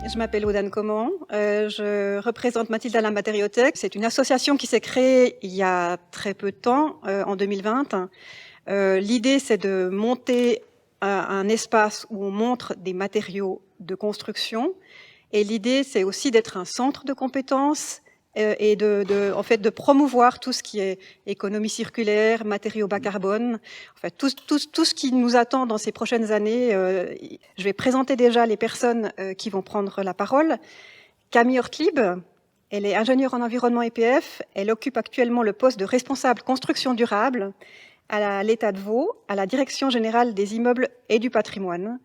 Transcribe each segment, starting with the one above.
Je m'appelle Aude Comment, je représente Mathilda la Matériothèque. C'est une association qui s'est créée il y a très peu de temps, en 2020. L'idée, c'est de monter un espace où on montre des matériaux de construction. Et l'idée, c'est aussi d'être un centre de compétences et en fait, de promouvoir tout ce qui est économie circulaire, matériaux bas carbone, en fait, tout ce qui nous attend dans ces prochaines années. Je vais présenter déjà les personnes qui vont prendre la parole. Camille Ortlib, elle est ingénieure en environnement EPF. Elle occupe actuellement le poste de responsable construction durable à l'État de Vaud, à la Direction générale des immeubles et du patrimoine.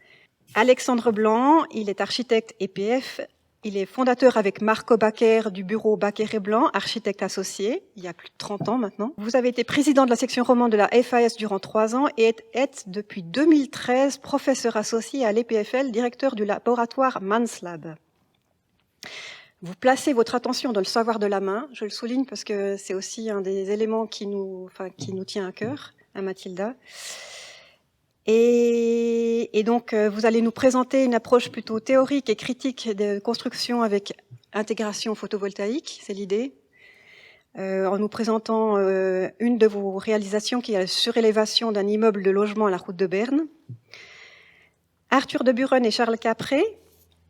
Alexandre Blanc, il est architecte EPF. Il est fondateur avec Marco Bakker du bureau Bakker et Blanc, architecte associé, il y a plus de 30 ans maintenant. Vous avez été président de la section romande de la FAS durant 3 ans et êtes depuis 2013 professeur associé à l'EPFL, directeur du laboratoire MANSLab. Vous placez votre attention dans le savoir de la main, je le souligne parce que c'est aussi un des éléments qui nous tient à cœur, à Mathilda. Et donc, vous allez nous présenter une approche plutôt théorique et critique de construction avec intégration photovoltaïque, c'est l'idée, en nous présentant une de vos réalisations qui est la surélévation d'un immeuble de logement à la route de Berne. Arthur de Buren et Charles Capré,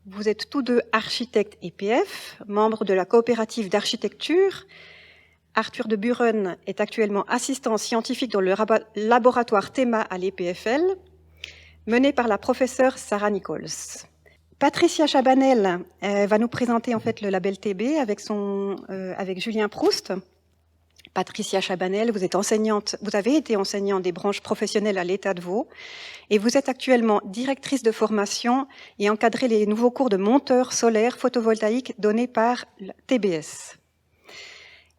vous êtes tous deux architectes EPF, membres de la coopérative d'architecture. Arthur de Buren est actuellement assistant scientifique dans le laboratoire THEMA à l'EPFL, mené par la professeure Sarah Nichols. Patricia Chabanel va nous présenter en fait le label TB avec Julien Proust. Patricia Chabanel, vous avez été enseignante des branches professionnelles à l'État de Vaud et vous êtes actuellement directrice de formation et encadrez les nouveaux cours de monteur solaire photovoltaïque donnés par TBS.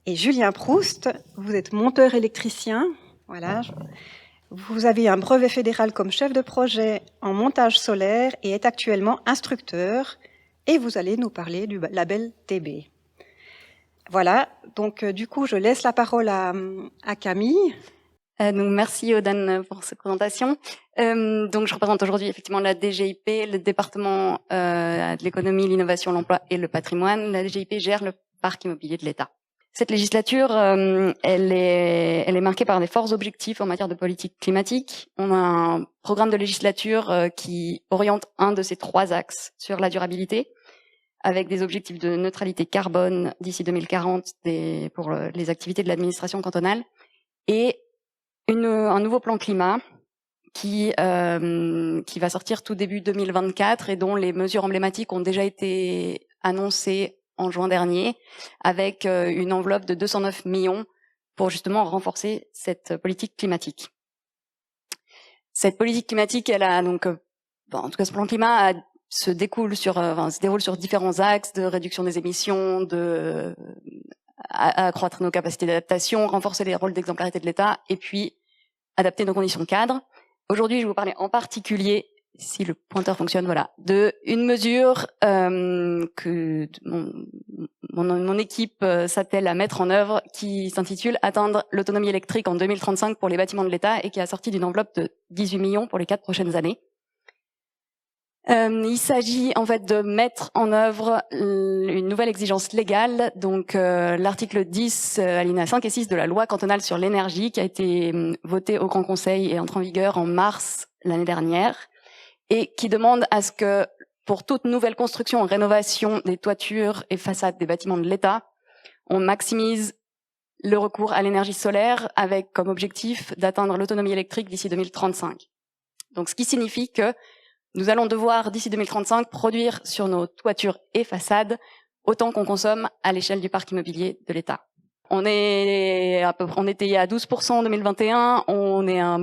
Et Julien Proust, vous êtes monteur électricien, voilà. Vous avez un brevet fédéral comme chef de projet en montage solaire et est actuellement instructeur. Et vous allez nous parler du label TB. Voilà, donc du coup, je laisse la parole à Camille. Donc merci Aude pour cette présentation. Donc je représente aujourd'hui effectivement la DGIP, le département de l'économie, l'innovation, l'emploi et le patrimoine. La DGIP gère le parc immobilier de l'État. Cette législature, elle est marquée par des forts objectifs en matière de politique climatique. On a un programme de législature qui oriente un de ces 3 axes sur la durabilité, avec des objectifs de neutralité carbone d'ici 2040 pour les activités de l'administration cantonale, et un nouveau plan climat qui va sortir tout début 2024 et dont les mesures emblématiques ont déjà été annoncées en juin dernier, avec une enveloppe de 209 millions pour justement renforcer cette politique climatique. Cette politique climatique, elle a donc, en tout cas ce plan climat se déroule sur différents axes de réduction des émissions, accroître nos capacités d'adaptation, renforcer les rôles d'exemplarité de l'État et puis adapter nos conditions de cadre. Aujourd'hui, je vais vous parler en particulier, si le pointeur fonctionne, voilà, de une mesure que mon équipe s'attelle à mettre en œuvre, qui s'intitule « Atteindre l'autonomie électrique en 2035 pour les bâtiments de l'État » et qui a sorti d'une enveloppe de 18 millions pour les 4 prochaines années. Il s'agit en fait de mettre en œuvre une nouvelle exigence légale, donc l'article 10, alinéa 5 et 6 de la loi cantonale sur l'énergie qui a été votée au Grand Conseil et entre en vigueur en mars l'année dernière, et qui demande à ce que pour toute nouvelle construction en rénovation des toitures et façades des bâtiments de l'État, on maximise le recours à l'énergie solaire avec comme objectif d'atteindre l'autonomie électrique d'ici 2035. Donc ce qui signifie que nous allons devoir, d'ici 2035, produire sur nos toitures et façades autant qu'on consomme à l'échelle du parc immobilier de l'État. On était à 12% en 2021, on est à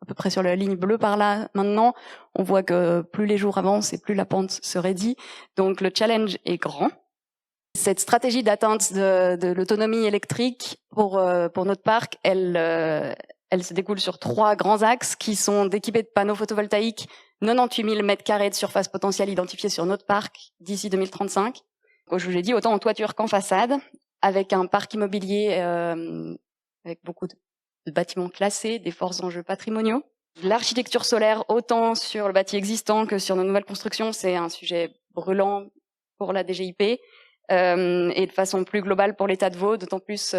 peu près sur la ligne bleue par là maintenant. On voit que plus les jours avancent et plus la pente se raidit. Donc le challenge est grand. Cette stratégie d'atteinte de l'autonomie électrique pour notre parc, elle se découle sur 3 grands axes qui sont d'équiper de panneaux photovoltaïques 98 000 m² de surface potentielle identifiée sur notre parc d'ici 2035. Comme je vous l'ai dit, autant en toiture qu'en façade, avec un parc immobilier avec beaucoup de bâtiments classés, des forts enjeux patrimoniaux. L'architecture solaire, autant sur le bâti existant que sur nos nouvelles constructions, c'est un sujet brûlant pour la DGIP et de façon plus globale pour l'État de Vaud, d'autant plus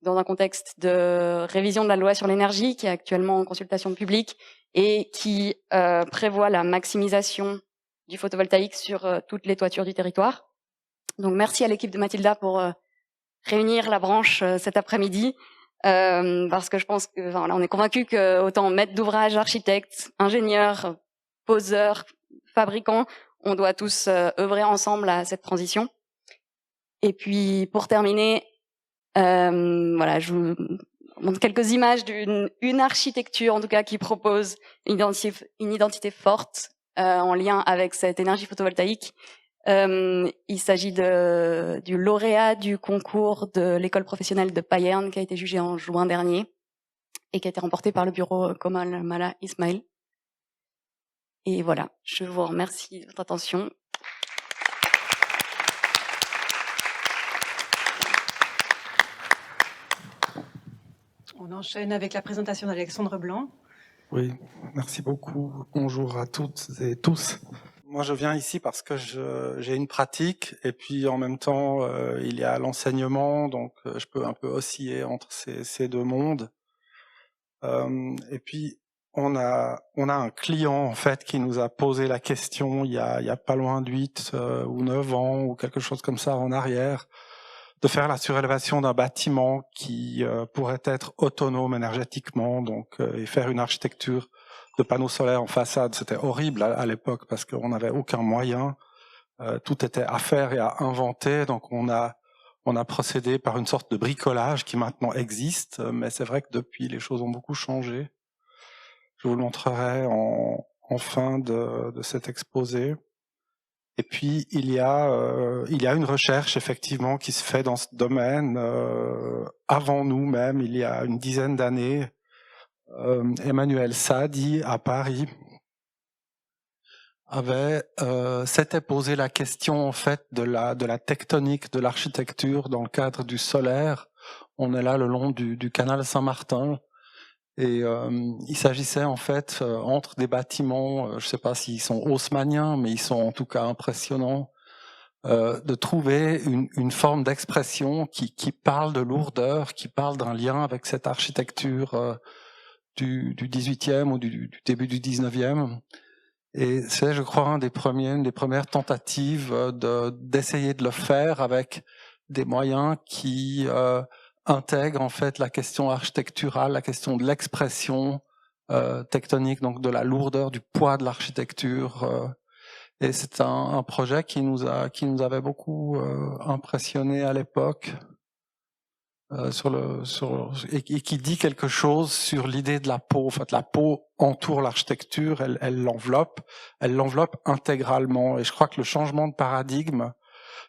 dans un contexte de révision de la loi sur l'énergie qui est actuellement en consultation publique et qui prévoit la maximisation du photovoltaïque sur toutes les toitures du territoire. Donc merci à l'équipe de Mathilda pour réunir la branche cet après-midi, parce que je pense que là, on est convaincus que autant maîtres d'ouvrage, architectes, ingénieurs, poseurs, fabricants, on doit tous œuvrer ensemble à cette transition. Et puis pour terminer, voilà, je vous montre quelques images d'une architecture en tout cas qui propose une identité forte en lien avec cette énergie photovoltaïque. Il s'agit du lauréat du concours de l'école professionnelle de Payerne qui a été jugé en juin dernier et qui a été remporté par le bureau Komal Mala Ismail. Et voilà, je vous remercie de votre attention. On enchaîne avec la présentation d'Alexandre Blanc. Oui, merci beaucoup. Bonjour à toutes et tous. Moi, je viens ici parce que j'ai une pratique et puis en même temps, il y a l'enseignement, donc je peux un peu osciller entre ces deux mondes. Et puis, on a un client en fait qui nous a posé la question il y a pas loin de 8 ou 9 ans ou quelque chose comme ça en arrière, de faire la surélévation d'un bâtiment qui pourrait être autonome énergétiquement, donc et faire une architecture de panneaux solaires en façade. C'était horrible à l'époque parce qu'on n'avait aucun moyen, tout était à faire et à inventer, donc on a procédé par une sorte de bricolage qui maintenant existe, mais c'est vrai que depuis les choses ont beaucoup changé. Je vous le montrerai en fin de cet exposé. Et puis il y a une recherche effectivement qui se fait dans ce domaine avant nous même, il y a une dizaine d'années. Emmanuel Saadi à Paris s'était posé la question en fait de la tectonique de l'architecture dans le cadre du solaire. On est là le long du canal Saint-Martin. Et il s'agissait en fait entre des bâtiments, je ne sais pas s'ils sont haussmanniens, mais ils sont en tout cas impressionnants, de trouver une forme d'expression qui parle de lourdeur, qui parle d'un lien avec cette architecture du 18e ou du début du 19e. Et c'est, je crois, une des premières tentatives d'essayer de le faire avec des moyens qui intègrent en fait la question architecturale, la question de l'expression tectonique, donc de la lourdeur, du poids de l'architecture. Et c'est un projet qui nous avait beaucoup impressionné à l'époque. Et qui dit quelque chose sur l'idée de la peau. En fait, la peau entoure l'architecture, elle l'enveloppe intégralement. Et je crois que le changement de paradigme,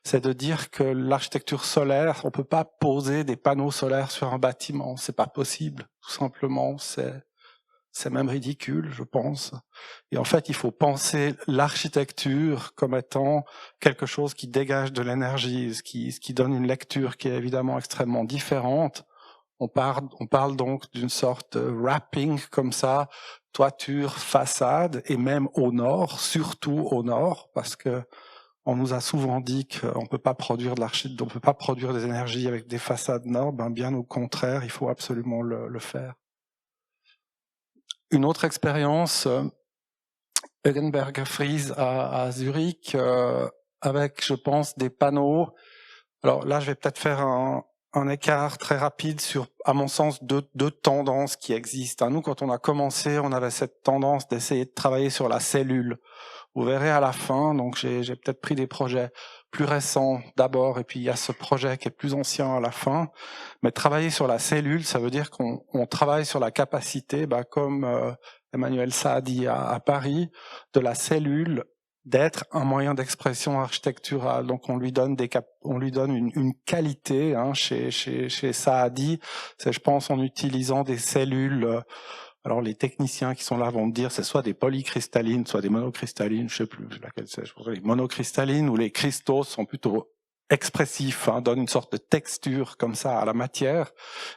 c'est de dire que l'architecture solaire, on peut pas poser des panneaux solaires sur un bâtiment, c'est pas possible, tout simplement. C'est même ridicule, je pense. Et en fait, il faut penser l'architecture comme étant quelque chose qui dégage de l'énergie, ce qui donne une lecture qui est évidemment extrêmement différente. On parle donc d'une sorte de wrapping comme ça, toiture, façade, et même au nord, surtout au nord, parce que on nous a souvent dit qu'on peut pas produire de l'architecture, on peut pas produire des énergies avec des façades nord. Ben bien au contraire, il faut absolument le faire. Une autre expérience, Eugenberger Fries à Zurich, avec, je pense, des panneaux. Alors là, je vais peut-être faire un écart très rapide sur, à mon sens, deux tendances qui existent. Nous, quand on a commencé, on avait cette tendance d'essayer de travailler sur la cellule. Vous verrez à la fin, donc j'ai peut-être pris des projets plus récents d'abord, et puis il y a ce projet qui est plus ancien à la fin. Mais travailler sur la cellule, ça veut dire qu'on travaille sur la capacité, comme Emmanuel Saadi à Paris, de la cellule d'être un moyen d'expression architecturale. Donc on lui donne une qualité chez Saadi, c'est, je pense, en utilisant des cellules. Alors les techniciens qui sont là vont me dire c'est soit des polycristallines, soit des monocristallines, je sais plus laquelle c'est. Je pense que les monocristallines ou les cristaux sont plutôt expressif, hein, donne une sorte de texture comme ça à la matière.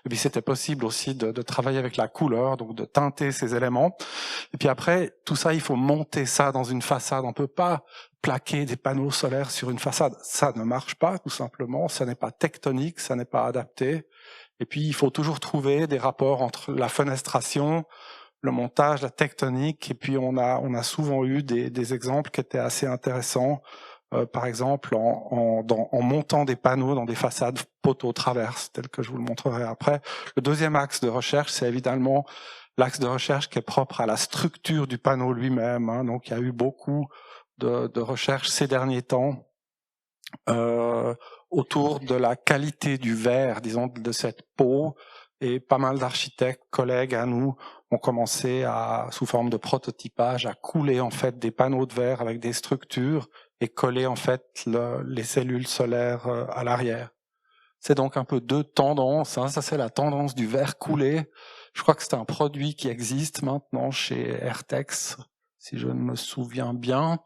Et puis c'était possible aussi de travailler avec la couleur, donc de teinter ces éléments. Et puis après, tout ça, il faut monter ça dans une façade. On peut pas plaquer des panneaux solaires sur une façade. Ça ne marche pas, tout simplement. Ça n'est pas tectonique, ça n'est pas adapté. Et puis, il faut toujours trouver des rapports entre la fenestration, le montage, la tectonique. Et puis, on a souvent eu des exemples qui étaient assez intéressants. Par exemple, en montant des panneaux dans des façades poteaux-traverses, tel que je vous le montrerai après. Le deuxième axe de recherche, c'est évidemment l'axe de recherche qui est propre à la structure du panneau lui-même. Hein. Donc, il y a eu beaucoup de recherches ces derniers temps autour de la qualité du verre, disons, de cette peau. Et pas mal d'architectes, collègues à nous, ont commencé sous forme de prototypage, à couler en fait des panneaux de verre avec des structures et coller en fait les cellules solaires à l'arrière. C'est donc un peu deux tendances. Hein. Ça, c'est la tendance du verre coulé. Je crois que c'est un produit qui existe maintenant chez Airtex, si je me souviens bien.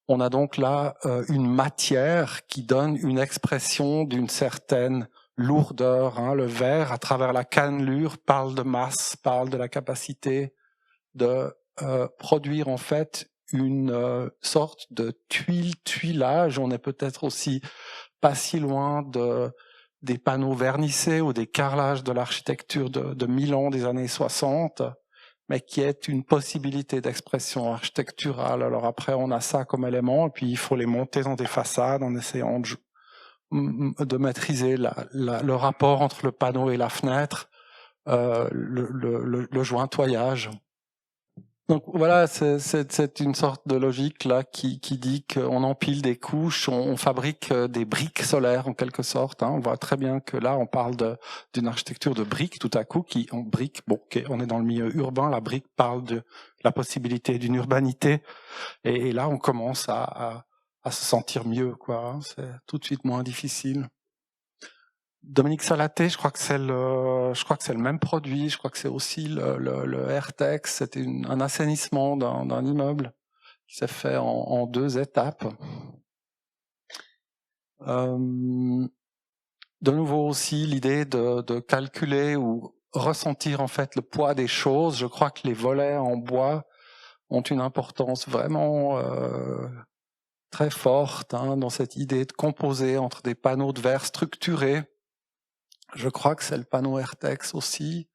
On a donc là une matière qui donne une expression d'une certaine lourdeur. Hein. Le verre, à travers la cannelure, parle de masse, parle de la capacité de produire en fait une sorte de tuilage. On est peut-être aussi pas si loin des panneaux vernissés ou des carrelages de l'architecture de Milan des années 60, mais qui est une possibilité d'expression architecturale. Alors après, on a ça comme élément, et puis il faut les monter dans des façades en essayant de maîtriser le rapport entre le panneau et la fenêtre, le jointoyage. Donc voilà, c'est une sorte de logique là qui dit qu'on empile des couches, on fabrique des briques solaires en quelque sorte. Hein. On voit très bien que là on parle d'une architecture de briques tout à coup qui en briques. Bon, okay, on est dans le milieu urbain, la brique parle de la possibilité d'une urbanité, et là on commence à se sentir mieux, quoi. Hein. C'est tout de suite moins difficile. Dominique Salaté, je crois que c'est le même produit. Je crois que c'est aussi le Airtex. C'était un assainissement d'un immeuble qui s'est fait en 2 étapes. De nouveau aussi l'idée de calculer ou ressentir en fait le poids des choses. Je crois que les volets en bois ont une importance vraiment très forte, hein, dans cette idée de composer entre des panneaux de verre structurés. Je crois que c'est le panneau Airtex aussi.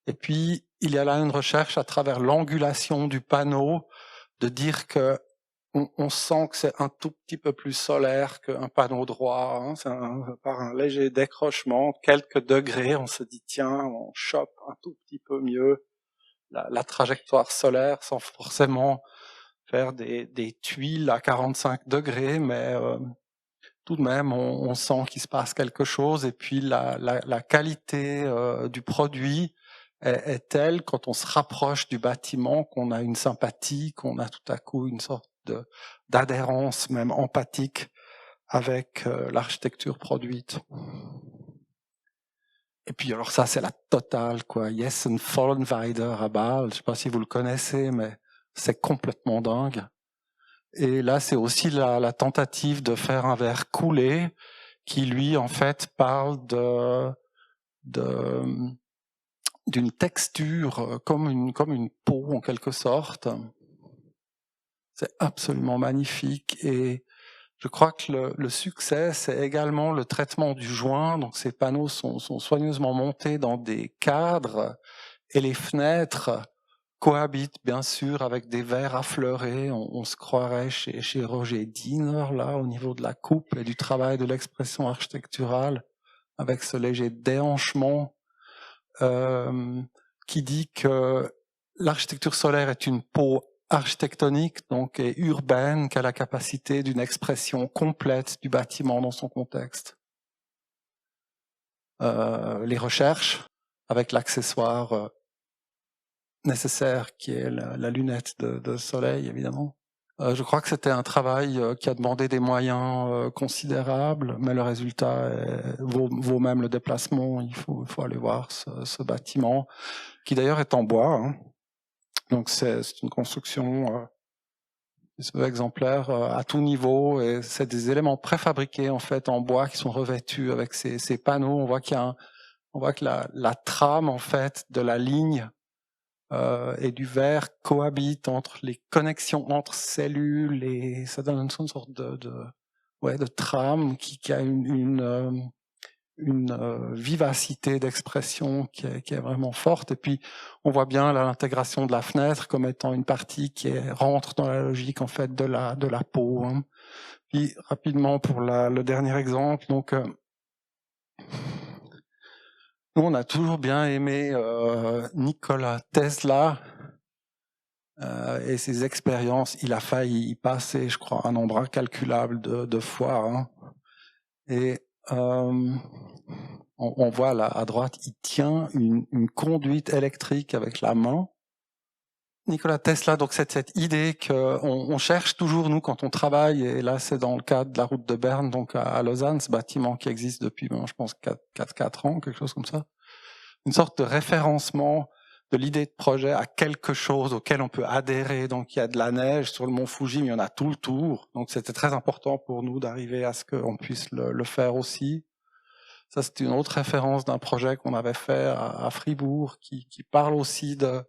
Et puis, il y a là une recherche à travers l'angulation du panneau, de dire que on sent que c'est un tout petit peu plus solaire qu'un panneau droit. Hein. C'est par un léger décrochement, quelques degrés, on se dit tiens, on chope un tout petit peu mieux la trajectoire solaire sans forcément faire des tuiles à 45 degrés, mais tout de même, on sent qu'il se passe quelque chose. Et puis la qualité du produit est telle, quand on se rapproche du bâtiment, qu'on a une sympathie, qu'on a tout à coup une sorte d'adhérence, même empathique, avec l'architecture produite. Et puis alors ça, c'est la totale, quoi. Jessen Vollenweider à Bâle, je sais pas si vous le connaissez, mais c'est complètement dingue. Et là, c'est aussi la tentative de faire un verre coulé qui, lui, en fait, parle d'une texture comme une peau, en quelque sorte. C'est absolument magnifique. Et je crois que le succès, c'est également le traitement du joint. Donc, ces panneaux sont soigneusement montés dans des cadres, et les fenêtres cohabite bien sûr avec des verres affleurés. On se croirait chez Roger Diener, là, au niveau de la coupe et du travail de l'expression architecturale, avec ce léger déhanchement qui dit que l'architecture solaire est une peau architectonique, donc et urbaine, qui a la capacité d'une expression complète du bâtiment dans son contexte. Les recherches avec l'accessoire nécessaire, qui est la lunette de soleil, évidemment. Je crois que c'était un travail qui a demandé des moyens considérables, mais le résultat vaut même le déplacement. Il faut aller voir ce bâtiment, qui d'ailleurs est en bois. Hein. Donc c'est une construction, exemplaire à tout niveau, et c'est des éléments préfabriqués en fait en bois qui sont revêtus avec ces panneaux. On voit que la trame en fait de la ligne et du verre cohabite entre les connexions entre cellules, et ça donne une sorte de trame qui a une vivacité d'expression qui est vraiment forte. Et puis on voit bien l'intégration de la fenêtre comme étant une partie qui rentre dans la logique en fait de la peau. Hein. Puis rapidement pour le dernier exemple, donc nous on a toujours bien aimé Nikola Tesla et ses expériences. Il a failli y passer, je crois, un nombre incalculable de fois. Hein. Et on voit là à droite, il tient une conduite électrique avec la main. Nikola Tesla, donc c'est cette idée qu'on cherche toujours, nous, quand on travaille, et là c'est dans le cadre de la route de Berne, donc à Lausanne, ce bâtiment qui existe depuis, je pense, 4 ans, quelque chose comme ça. Une sorte de référencement de l'idée de projet à quelque chose auquel on peut adhérer. Donc il y a de la neige sur le mont Fuji, mais il y en a tout le tour. Donc c'était très important pour nous d'arriver à ce qu'on puisse le faire aussi. Ça, c'est une autre référence d'un projet qu'on avait fait à Fribourg qui parle aussi de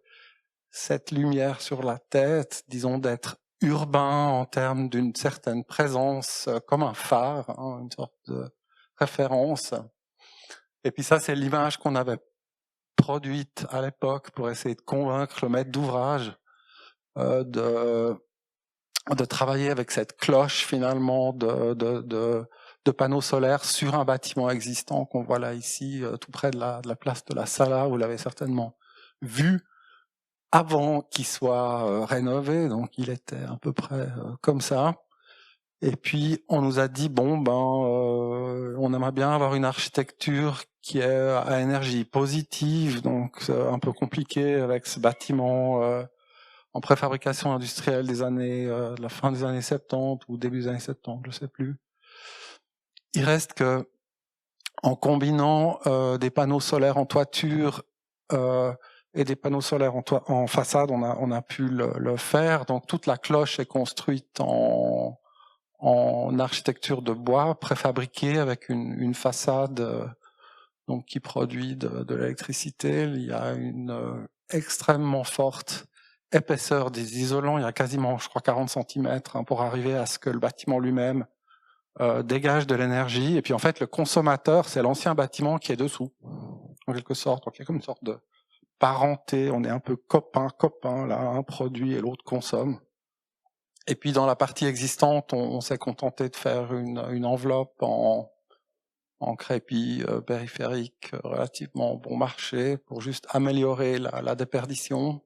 cette lumière sur la tête, disons d'être urbain en termes d'une certaine présence, comme un phare, hein, une sorte de référence. Et puis ça, c'est l'image qu'on avait produite à l'époque pour essayer de convaincre le maître d'ouvrage de travailler avec cette cloche finalement de panneaux solaires sur un bâtiment existant qu'on voit là ici, tout près de la place de la Sala. Vous l'avez certainement vu avant qu'il soit rénové, donc il était à peu près comme ça. Et puis on nous a dit on aimerait bien avoir une architecture qui est à énergie positive, donc c'est un peu compliqué avec ce bâtiment en préfabrication industrielle de la fin des années 70 ou début des années 70, je sais plus. Il reste que en combinant des panneaux solaires en toiture et des panneaux solaires en façade, on a pu le faire. Donc toute la cloche est construite en architecture de bois préfabriquée avec une façade donc qui produit de l'électricité. Il y a une extrêmement forte épaisseur des isolants. Il y a quasiment, je crois, 40 cm pour arriver à ce que le bâtiment lui-même dégage de l'énergie. Et puis en fait, le consommateur, c'est l'ancien bâtiment qui est dessous, en quelque sorte. Donc il y a comme une sorte de parenté. On est un peu copain, là, un produit et l'autre consomme. Et puis dans la partie existante, on s'est contenté de faire une enveloppe en crépi périphérique relativement bon marché pour juste améliorer la déperdition.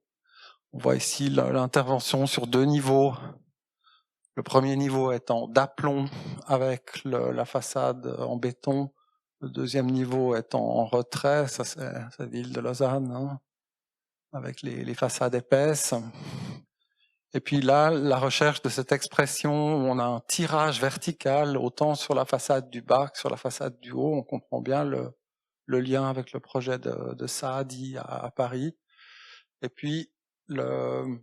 On voit ici l'intervention sur 2 niveaux. Le premier niveau étant d'aplomb avec la façade en béton. Le deuxième niveau étant en retrait, ça c'est la ville de Lausanne, hein, avec les façades épaisses. Et puis là, la recherche de cette expression où on a un tirage vertical autant sur la façade du bas que sur la façade du haut, on comprend bien le lien avec le projet de Saadi à Paris. Et puis le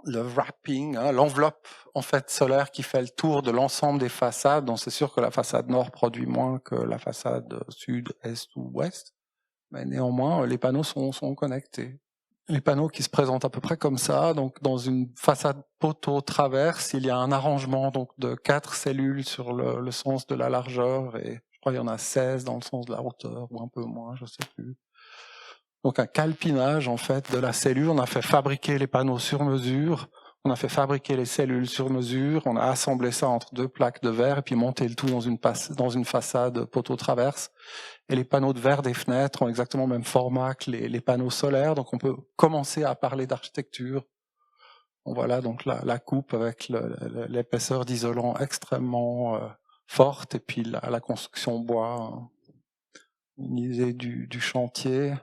wrapping, hein, l'enveloppe en fait solaire qui fait le tour de l'ensemble des façades. Donc c'est sûr que la façade nord produit moins que la façade sud, est ou ouest, mais néanmoins les panneaux sont connectés. Les panneaux qui se présentent à peu près comme ça, donc dans une façade poteau traverse, il y a un arrangement donc de 4 cellules sur le sens de la largeur, et je crois qu'il y en a 16 dans le sens de la hauteur, ou un peu moins, je sais plus. Donc un calpinage en fait de la cellule. On a fait fabriquer les panneaux sur mesure, on a fait fabriquer les cellules sur mesure, on a assemblé ça entre 2 plaques de verre et puis monté le tout dans une façade poteau traverse. Et les panneaux de verre des fenêtres ont exactement le même format que les panneaux solaires, donc on peut commencer à parler d'architecture. On voit là donc la coupe avec l'épaisseur d'isolant extrêmement forte, et puis la construction bois, hein, une idée du chantier.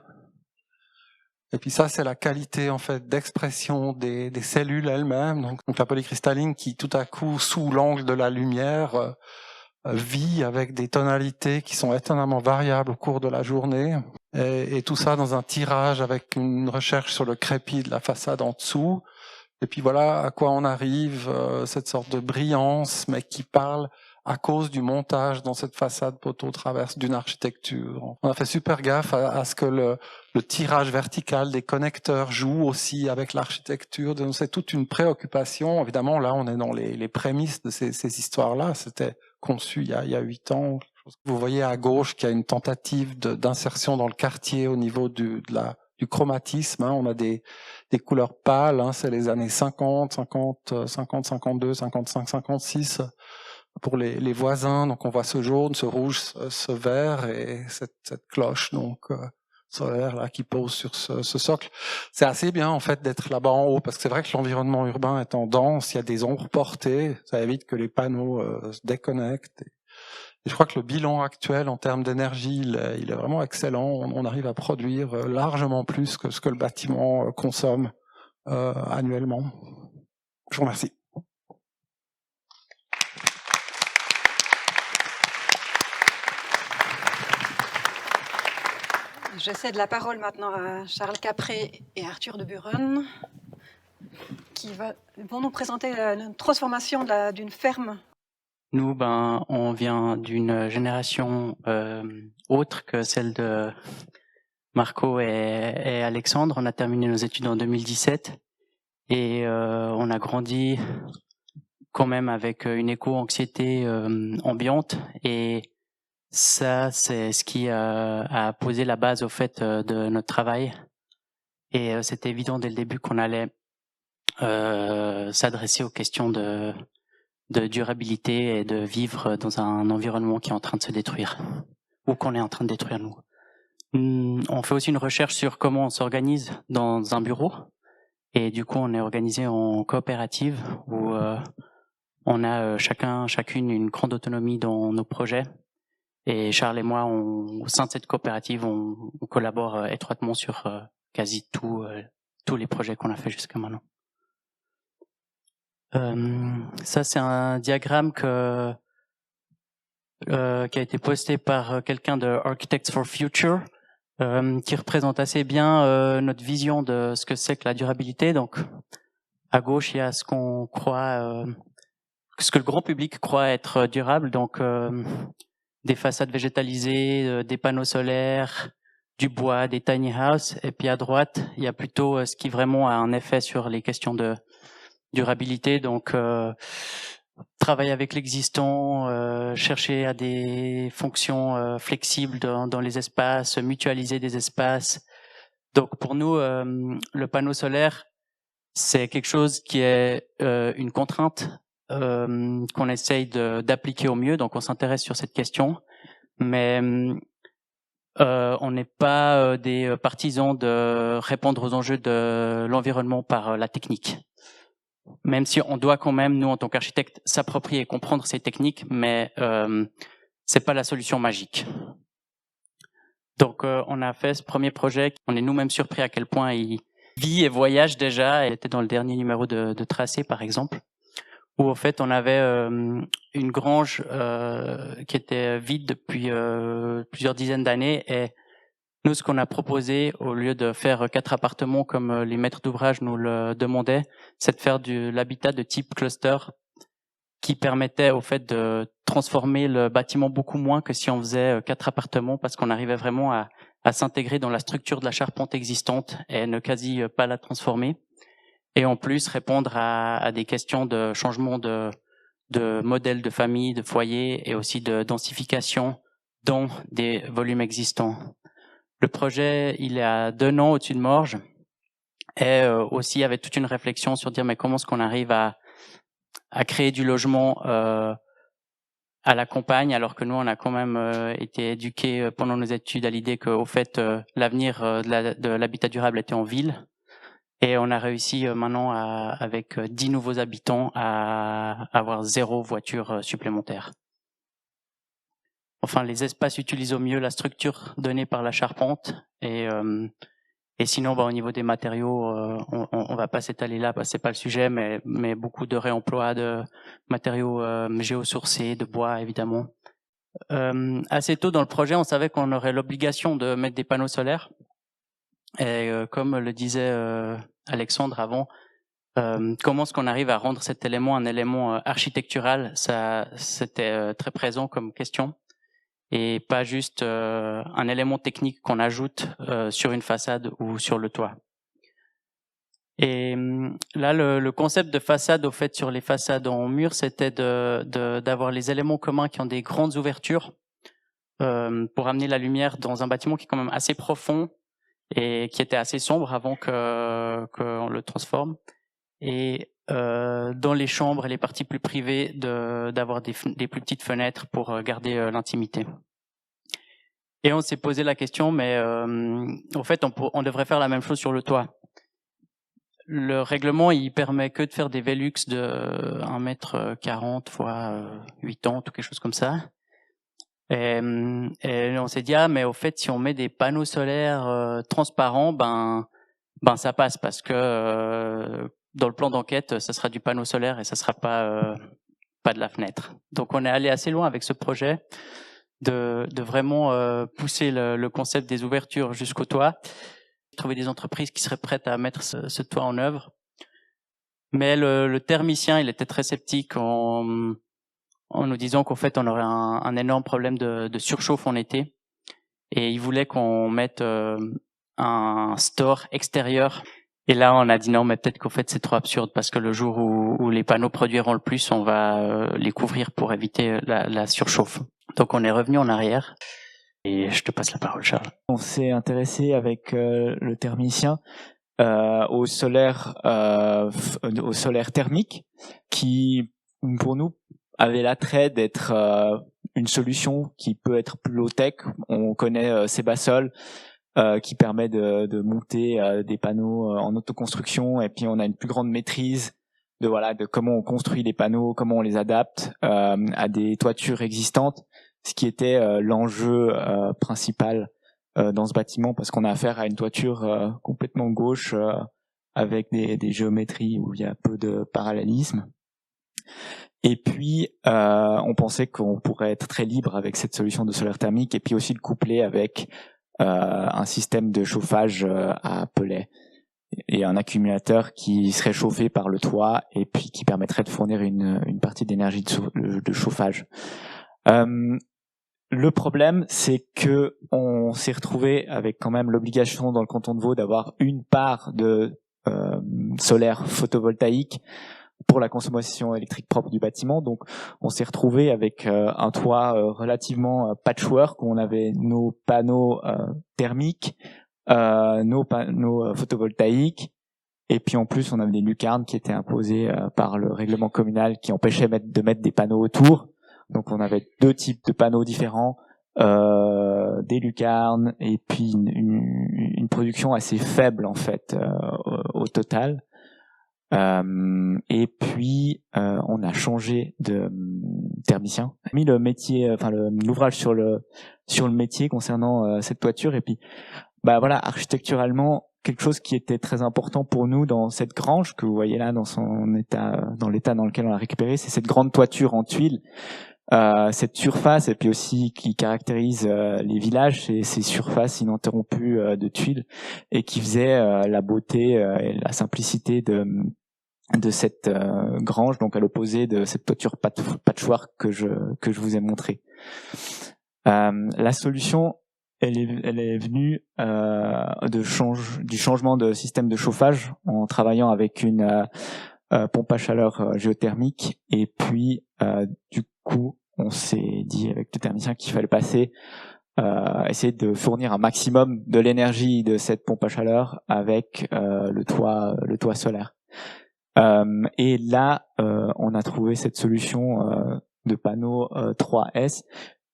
Et puis ça, c'est la qualité en fait d'expression des cellules elles-mêmes. Donc la polycristalline qui tout à coup, sous l'angle de la lumière, vit avec des tonalités qui sont étonnamment variables au cours de la journée. Et tout ça dans un tirage avec une recherche sur le crépi de la façade en dessous. Et puis voilà à quoi on arrive, cette sorte de brillance, mais qui parle à cause du montage dans cette façade poteau-traverse d'une architecture. On a fait super gaffe à ce que le tirage vertical des connecteurs joue aussi avec l'architecture. Donc c'est toute une préoccupation. Évidemment, là, on est dans les prémices de ces histoires-là. C'était conçu il y a 8 ans. Vous voyez à gauche qu'il y a une tentative d'insertion dans le quartier au niveau du chromatisme. On a des couleurs pâles, c'est les années 50, 52, 55, 56 pour les voisins. Donc on voit ce jaune, ce rouge, ce vert et cette cloche donc solaire là qui pose sur ce socle. C'est assez bien en fait d'être là-bas en haut parce que c'est vrai que l'environnement urbain étant dense, il y a des ombres portées, ça évite que les panneaux se déconnectent. Et je crois que le bilan actuel en termes d'énergie, il est vraiment excellent. On arrive à produire largement plus que ce que le bâtiment consomme annuellement. Je vous remercie. Je cède la parole maintenant à Charles Capré et Arthur de Buren, qui vont nous présenter une transformation d'une ferme. Nous, on vient d'une génération autre que celle de Marco et Alexandre. On a terminé nos études en 2017 et on a grandi quand même avec une éco-anxiété ambiante, et ça, c'est ce qui a posé la base au fait de notre travail. Et c'était évident dès le début qu'on allait s'adresser aux questions de durabilité et de vivre dans un environnement qui est en train de se détruire, ou qu'on est en train de détruire nous. On fait aussi une recherche sur comment on s'organise dans un bureau, et du coup on est organisé en coopérative où on a chacune une grande autonomie dans nos projets, et Charles et moi, au sein de cette coopérative, on collabore étroitement sur quasi tous les projets qu'on a fait jusqu'à maintenant. Ça, c'est un diagramme qui a été posté par quelqu'un de Architects for Future, qui représente assez bien notre vision de ce que c'est que la durabilité. Donc, à gauche, il y a ce qu'on croit, ce que le grand public croit être durable. Donc, des façades végétalisées, des panneaux solaires, du bois, des tiny houses. Et puis à droite, il y a plutôt ce qui vraiment a un effet sur les questions de durabilité, donc travailler avec l'existant, chercher à des fonctions flexibles dans les espaces, mutualiser des espaces. Donc pour nous, le panneau solaire, c'est quelque chose qui est une contrainte qu'on essaye d'appliquer au mieux. Donc on s'intéresse sur cette question, mais on n'est pas des partisans de répondre aux enjeux de l'environnement par la technique. Même si on doit quand même, nous en tant qu'architectes, s'approprier et comprendre ces techniques, mais c'est pas la solution magique. Donc on a fait ce premier projet, on est nous-mêmes surpris à quel point il vit et voyage déjà. Il était dans le dernier numéro de Tracé, par exemple, où en fait on avait une grange qui était vide depuis plusieurs dizaines d'années, et nous, ce qu'on a proposé, au lieu de faire 4 appartements comme les maîtres d'ouvrage nous le demandaient, c'est de faire de l'habitat de type cluster, qui permettait au fait de transformer le bâtiment beaucoup moins que si on faisait 4 appartements, parce qu'on arrivait vraiment à s'intégrer dans la structure de la charpente existante et ne quasi pas la transformer. Et en plus, répondre à des questions de changement de modèle de famille, de foyer, et aussi de densification dans des volumes existants. Le projet, il est à 2 ans au-dessus de Morges, et aussi avec toute une réflexion sur dire mais comment est-ce qu'on arrive à créer du logement à la campagne, alors que nous on a quand même été éduqués pendant nos études à l'idée qu'au fait l'avenir de l'habitat durable était en ville, et on a réussi maintenant avec 10 nouveaux habitants à avoir 0 voiture supplémentaire. Enfin, les espaces utilisent au mieux la structure donnée par la charpente, et sinon, au niveau des matériaux, on va pas s'étaler là, parce que c'est pas le sujet, mais beaucoup de réemploi de matériaux géosourcés, de bois évidemment. Assez tôt dans le projet, on savait qu'on aurait l'obligation de mettre des panneaux solaires, et comme le disait Alexandre avant, comment est-ce qu'on arrive à rendre cet élément un élément architectural? Ça, c'était très présent comme question, et pas juste un élément technique qu'on ajoute sur une façade ou sur le toit. Et là, le concept de façade, au fait, sur les façades en mur, c'était d'avoir les éléments communs qui ont des grandes ouvertures pour amener la lumière dans un bâtiment qui est quand même assez profond et qui était assez sombre avant qu'on le transforme. Et dans les chambres et les parties plus privées, d'avoir des plus petites fenêtres pour garder l'intimité. Et on s'est posé la question, mais en fait, on devrait faire la même chose sur le toit. Le règlement, il permet que de faire des Velux de 1m40 x 80 ou quelque chose comme ça. Et on s'est dit, mais au fait, si on met des panneaux solaires transparents, ben ça passe, parce que dans le plan d'enquête, ça sera du panneau solaire et ça sera pas de la fenêtre. Donc on est allé assez loin avec ce projet de vraiment pousser le concept des ouvertures jusqu'au toit, trouver des entreprises qui seraient prêtes à mettre ce toit en œuvre. Mais le thermicien, il était très sceptique en nous disant qu'en fait on aurait un énorme problème de surchauffe en été, et il voulait qu'on mette un store extérieur. Et là on a dit non, mais peut-être qu'en fait c'est trop absurde, parce que le jour où les panneaux produiront le plus, on va les couvrir pour éviter la surchauffe. Donc on est revenu en arrière. Et je te passe la parole, Charles. On s'est intéressé avec le thermicien au solaire thermique, qui pour nous avait l'attrait d'être une solution qui peut être plus low-tech. On connaît Sebasol, qui permet de monter des panneaux en autoconstruction, et puis on a une plus grande maîtrise de comment on construit les panneaux, comment on les adapte à des toitures existantes, ce qui était l'enjeu principal dans ce bâtiment, parce qu'on a affaire à une toiture complètement gauche avec des géométries où il y a peu de parallélisme. Et puis on pensait qu'on pourrait être très libre avec cette solution de solaire thermique, et puis aussi le coupler avec un système de chauffage à pellets et un accumulateur qui serait chauffé par le toit et puis qui permettrait de fournir une partie d'énergie de chauffage. Le problème, c'est que on s'est retrouvé avec quand même l'obligation dans le canton de Vaud d'avoir une part de solaire photovoltaïque pour la consommation électrique propre du bâtiment. Donc on s'est retrouvé avec un toit relativement patchwork, où on avait nos panneaux thermiques, nos panneaux photovoltaïques, et puis en plus on avait des lucarnes qui étaient imposées par le règlement communal, qui empêchait de mettre des panneaux autour. Donc on avait deux types de panneaux différents, des lucarnes, et puis une production assez faible en fait au total. Et puis on a changé de thermicien, on a mis le métier, l'ouvrage sur le métier concernant cette toiture. Et puis architecturalement, quelque chose qui était très important pour nous dans cette grange que vous voyez là dans l'état dans lequel on l'a récupéré, c'est cette grande toiture en tuiles. Cette surface, et puis aussi qui caractérise les villages, c'est ces surfaces ininterrompues de tuiles, et qui faisait la beauté et la simplicité de cette grange, donc à l'opposé de cette toiture patchwork que je vous ai montré. La solution, elle est venue du changement de système de chauffage, en travaillant avec une pompe à chaleur géothermique. Et puis du coup on s'est dit avec le thermicien qu'il fallait essayer de fournir un maximum de l'énergie de cette pompe à chaleur avec le toit solaire. Et là on a trouvé cette solution de panneaux 3S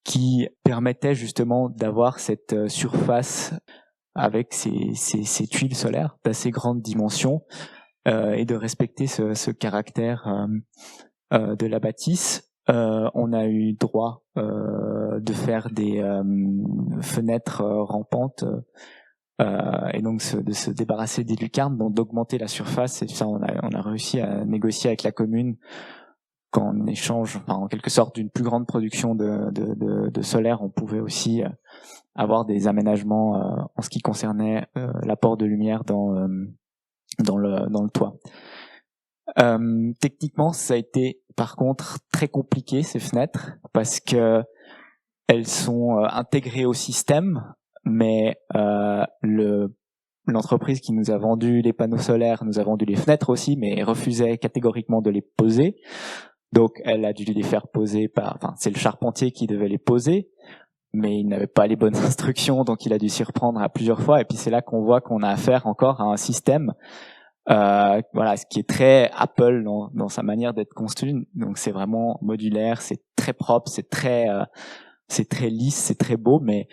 qui permettait justement d'avoir cette surface avec ces tuiles solaires d'assez grande dimension, et de respecter ce caractère de la bâtisse. On a eu droit de faire des fenêtres rampantes, et donc de se débarrasser des lucarnes, donc d'augmenter la surface. Et ça, on a réussi à négocier avec la commune qu'en échange, en quelque sorte, d'une plus grande production de solaire, on pouvait aussi avoir des aménagements en ce qui concernait l'apport de lumière dans le toit. Techniquement, ça a été par contre très compliqué ces fenêtres parce que elles sont intégrées au système, mais l'entreprise qui nous a vendu les panneaux solaires nous a vendu les fenêtres aussi, mais refusait catégoriquement de les poser. Donc elle a dû les faire poser c'est le charpentier qui devait les poser, mais il n'avait pas les bonnes instructions, donc il a dû s'y reprendre à plusieurs fois. Et puis c'est là qu'on voit qu'on a affaire encore à un système ce qui est très Apple dans sa manière d'être construit. Donc c'est vraiment modulaire, c'est très propre, c'est très lisse, c'est très beau, mais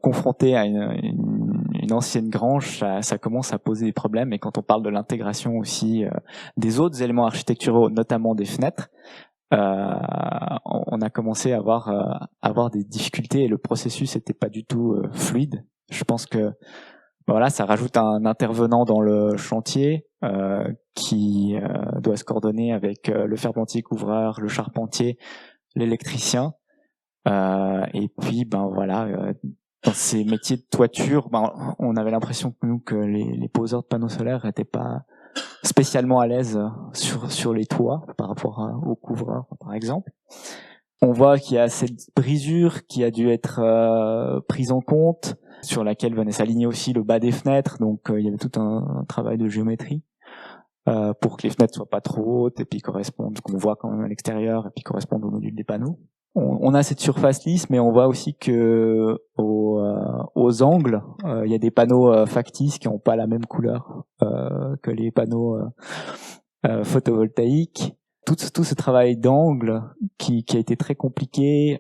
confronté à une ancienne grange, ça commence à poser des problèmes. Et quand on parle de l'intégration aussi des autres éléments architecturaux, notamment des fenêtres, on a commencé à avoir des difficultés et le processus n'était pas du tout fluide. Je pense que ça rajoute un intervenant dans le chantier qui doit se coordonner avec le ferblantier couvreur, le charpentier, l'électricien. Et puis dans ces métiers de toiture, on avait l'impression que les poseurs de panneaux solaires n'étaient pas spécialement à l'aise sur les toits par rapport aux couvreurs, par exemple. On voit qu'il y a cette brisure qui a dû être prise en compte, sur laquelle venait s'aligner aussi le bas des fenêtres. Donc il y avait tout un travail de géométrie pour que les fenêtres soient pas trop hautes et puis correspondent, qu'on voit quand même à l'extérieur, et puis correspondent au module des panneaux. On a cette surface lisse, mais on voit aussi que aux angles, il y a des panneaux factices qui n'ont pas la même couleur que les panneaux photovoltaïques. Tout ce travail d'angle qui a été très compliqué.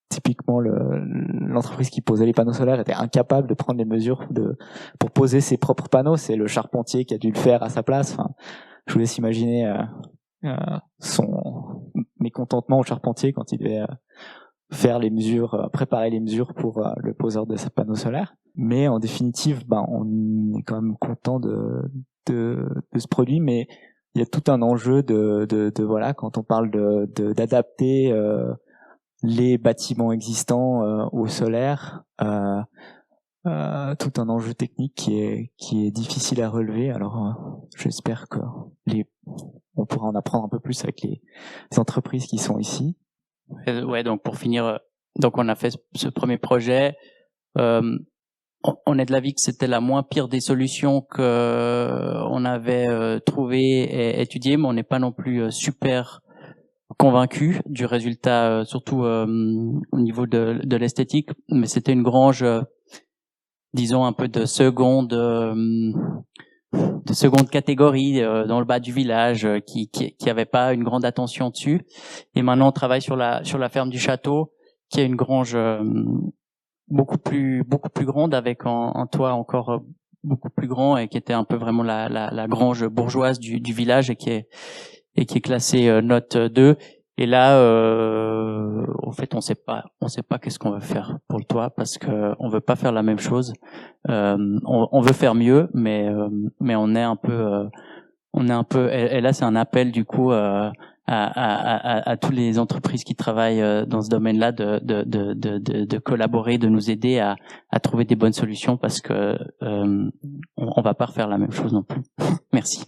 Typiquement, l'entreprise qui posait les panneaux solaires était incapable de prendre les mesures pour poser ses propres panneaux. C'est le charpentier qui a dû le faire à sa place. Enfin, je vous laisse imaginer son mécontentement au charpentier quand il devait faire les mesures, préparer les mesures pour le poseur de sa panneau solaire. Mais en définitive, on est quand même content de ce produit, mais il y a tout un enjeu quand on parle d'adapter les bâtiments existants au solaire, tout un enjeu technique qui est difficile à relever. Alors j'espère que on pourra en apprendre un peu plus avec les entreprises qui sont ici. Ouais, donc pour finir, donc on a fait ce premier projet. On est de l'avis que c'était la moins pire des solutions que on avait trouvées et étudiées, mais on n'est pas non plus super convaincu du résultat, surtout au niveau de l'esthétique. Mais c'était une grange, disons un peu de seconde catégorie dans le bas du village, qui avait pas une grande attention dessus. Et maintenant on travaille sur la ferme du château, qui est une grange beaucoup plus grande, avec un toit encore beaucoup plus grand, et qui était un peu vraiment la grange bourgeoise du village, et qui est classée note 2. Et là, en fait, on sait pas qu'est-ce qu'on veut faire pour le toit, parce que on veut pas faire la même chose. On veut faire mieux, mais on est un peu, et là, c'est un appel du coup à toutes les entreprises qui travaillent dans ce domaine-là de collaborer, de nous aider à trouver des bonnes solutions, parce que on va pas refaire la même chose non plus. Merci.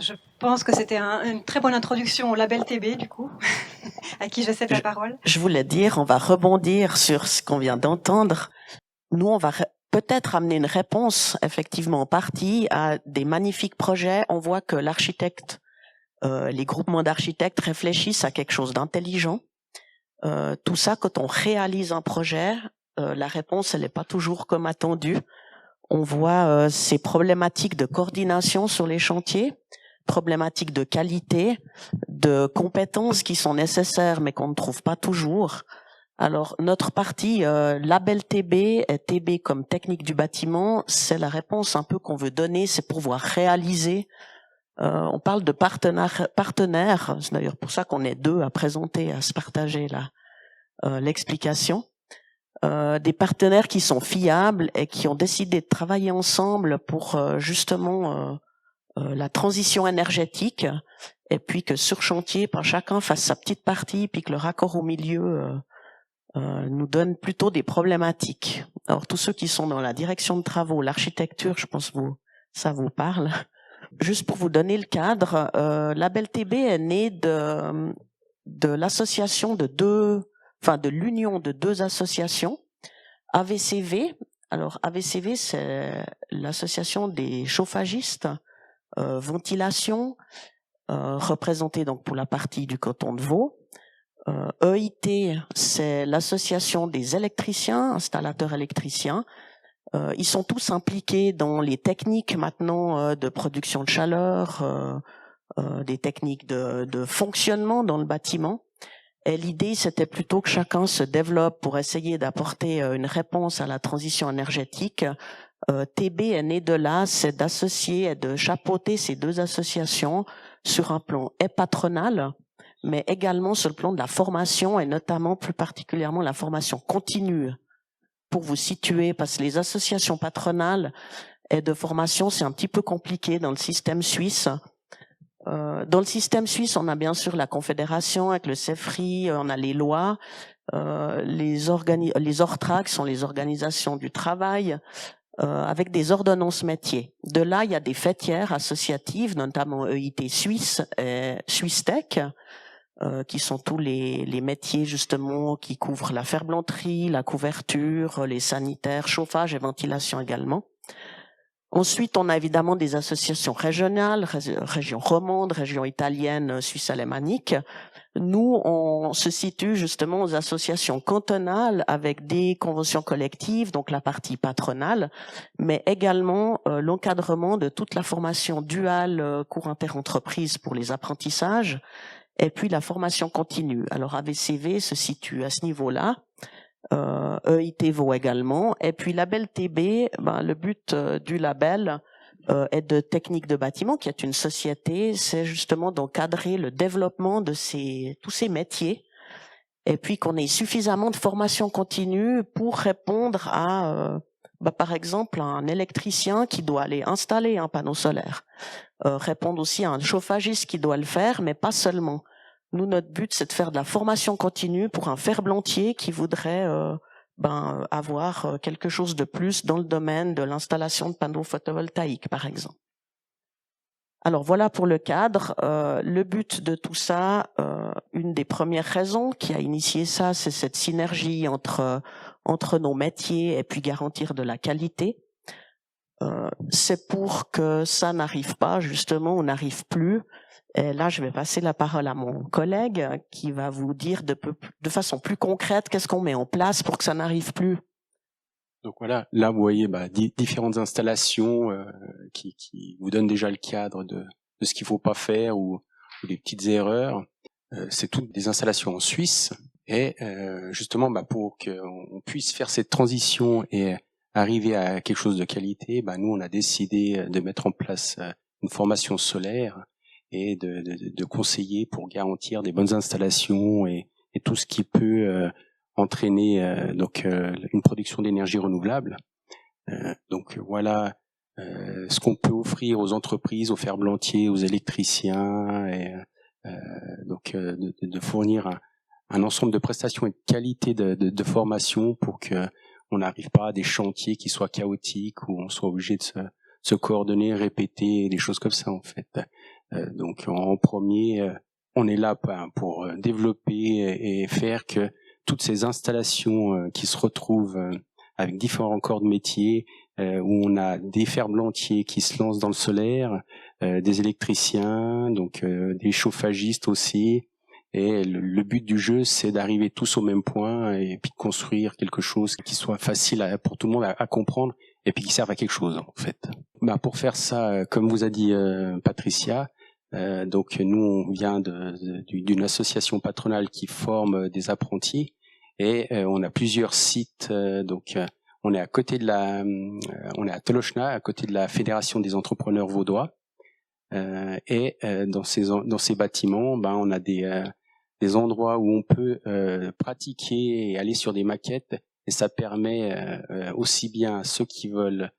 Je pense que c'était une très bonne introduction au label TB, du coup, à qui je cède la parole. Je voulais dire, on va rebondir sur ce qu'on vient d'entendre. Nous, on va peut-être amener une réponse, effectivement, en partie, à des magnifiques projets. On voit que l'architecte, les groupements d'architectes réfléchissent à quelque chose d'intelligent. Tout ça, quand on réalise un projet, la réponse, elle n'est pas toujours comme attendu. On voit ces problématiques de coordination sur les chantiers, problématiques de qualité, de compétences qui sont nécessaires mais qu'on ne trouve pas toujours. Alors notre partie label TB et TB comme technique du bâtiment, c'est la réponse un peu qu'on veut donner, c'est pouvoir réaliser. On parle de partenaires, c'est d'ailleurs pour ça qu'on est deux à présenter, à se partager l'explication. Des partenaires qui sont fiables et qui ont décidé de travailler ensemble pour justement la transition énergétique, et puis que sur chantier, chacun fasse sa petite partie, puis que le raccord au milieu nous donne plutôt des problématiques. Alors tous ceux qui sont dans la direction de travaux, l'architecture, je pense que ça vous parle. Juste pour vous donner le cadre, Label TB est né de l'association de l'union de deux associations, AVCV. Alors AVCV, c'est l'association des chauffagistes, ventilation, représentée donc pour la partie du canton de Vaud. EIT, c'est l'association des électriciens, installateurs électriciens. Ils sont tous impliqués dans les techniques maintenant de production de chaleur, des techniques de fonctionnement dans le bâtiment. Et l'idée, c'était plutôt que chacun se développe pour essayer d'apporter une réponse à la transition énergétique. TB est né de là, c'est d'associer et de chapeauter ces deux associations sur un plan patronal, mais également sur le plan de la formation et notamment plus particulièrement la formation continue. Pour vous situer, parce que les associations patronales et de formation, c'est un petit peu compliqué dans le système suisse. Dans le système suisse, on a bien sûr la Confédération avec le CEFRI, on a les lois, les ORTRAC sont les organisations du travail, avec des ordonnances métiers. De là, il y a des fêtières associatives, notamment EIT Suisse et SwissTech, qui sont tous les métiers justement qui couvrent la ferblanterie, la couverture, les sanitaires, chauffage et ventilation également. Ensuite, on a évidemment des associations régionales, région romande, région italienne, suisse alémanique. Nous, on se situe justement aux associations cantonales avec des conventions collectives, donc la partie patronale, mais également l'encadrement de toute la formation duale cours interentreprise pour les apprentissages, et puis la formation continue. Alors AVCV se situe à ce niveau-là. EIT Vaud également, et puis Label TB, le but du label est de Technique de bâtiment, qui est une société, c'est justement d'encadrer le développement de tous ces métiers, et puis qu'on ait suffisamment de formation continue pour répondre à, par exemple, un électricien qui doit aller installer un panneau solaire, répondre aussi à un chauffagiste qui doit le faire, mais pas seulement. Nous, notre but, c'est de faire de la formation continue pour un ferblantier qui voudrait avoir quelque chose de plus dans le domaine de l'installation de panneaux photovoltaïques, par exemple. Alors voilà pour le cadre. Le but de tout ça, une des premières raisons qui a initié ça, c'est cette synergie entre nos métiers et puis garantir de la qualité. C'est pour que ça n'arrive pas, justement, on n'arrive plus. Et là, je vais passer la parole à mon collègue qui va vous dire de façon plus concrète qu'est-ce qu'on met en place pour que ça n'arrive plus. Donc voilà, là vous voyez différentes installations qui vous donnent déjà le cadre de ce qu'il faut pas faire ou des petites erreurs. C'est toutes des installations en Suisse et justement pour qu'on puisse faire cette transition et arriver à quelque chose de qualité, nous on a décidé de mettre en place une formation solaire et de conseiller pour garantir des bonnes installations et tout ce qui peut entraîner une production d'énergie renouvelable. Donc voilà ce qu'on peut offrir aux entreprises, aux ferblantiers, aux électriciens, et de fournir un ensemble de prestations et de qualité de formation pour que on n'arrive pas à des chantiers qui soient chaotiques où on soit obligé de se coordonner, répéter, des choses comme ça en fait. Donc en premier, on est là pour développer et faire que toutes ces installations qui se retrouvent avec différents corps de métier, où on a des ferblantiers qui se lancent dans le solaire, des électriciens, donc des chauffagistes aussi. Et le but du jeu, c'est d'arriver tous au même point et puis de construire quelque chose qui soit facile pour tout le monde à comprendre et puis qui serve à quelque chose en fait. Pour faire ça, comme vous a dit Patricia, donc nous on vient d'une association patronale qui forme des apprentis et on a plusieurs sites. On est à côté on est à Tolochna, à côté de la Fédération des entrepreneurs vaudois. Et dans ces bâtiments, on a des endroits où on peut pratiquer et aller sur des maquettes, et ça permet aussi bien à ceux qui veulent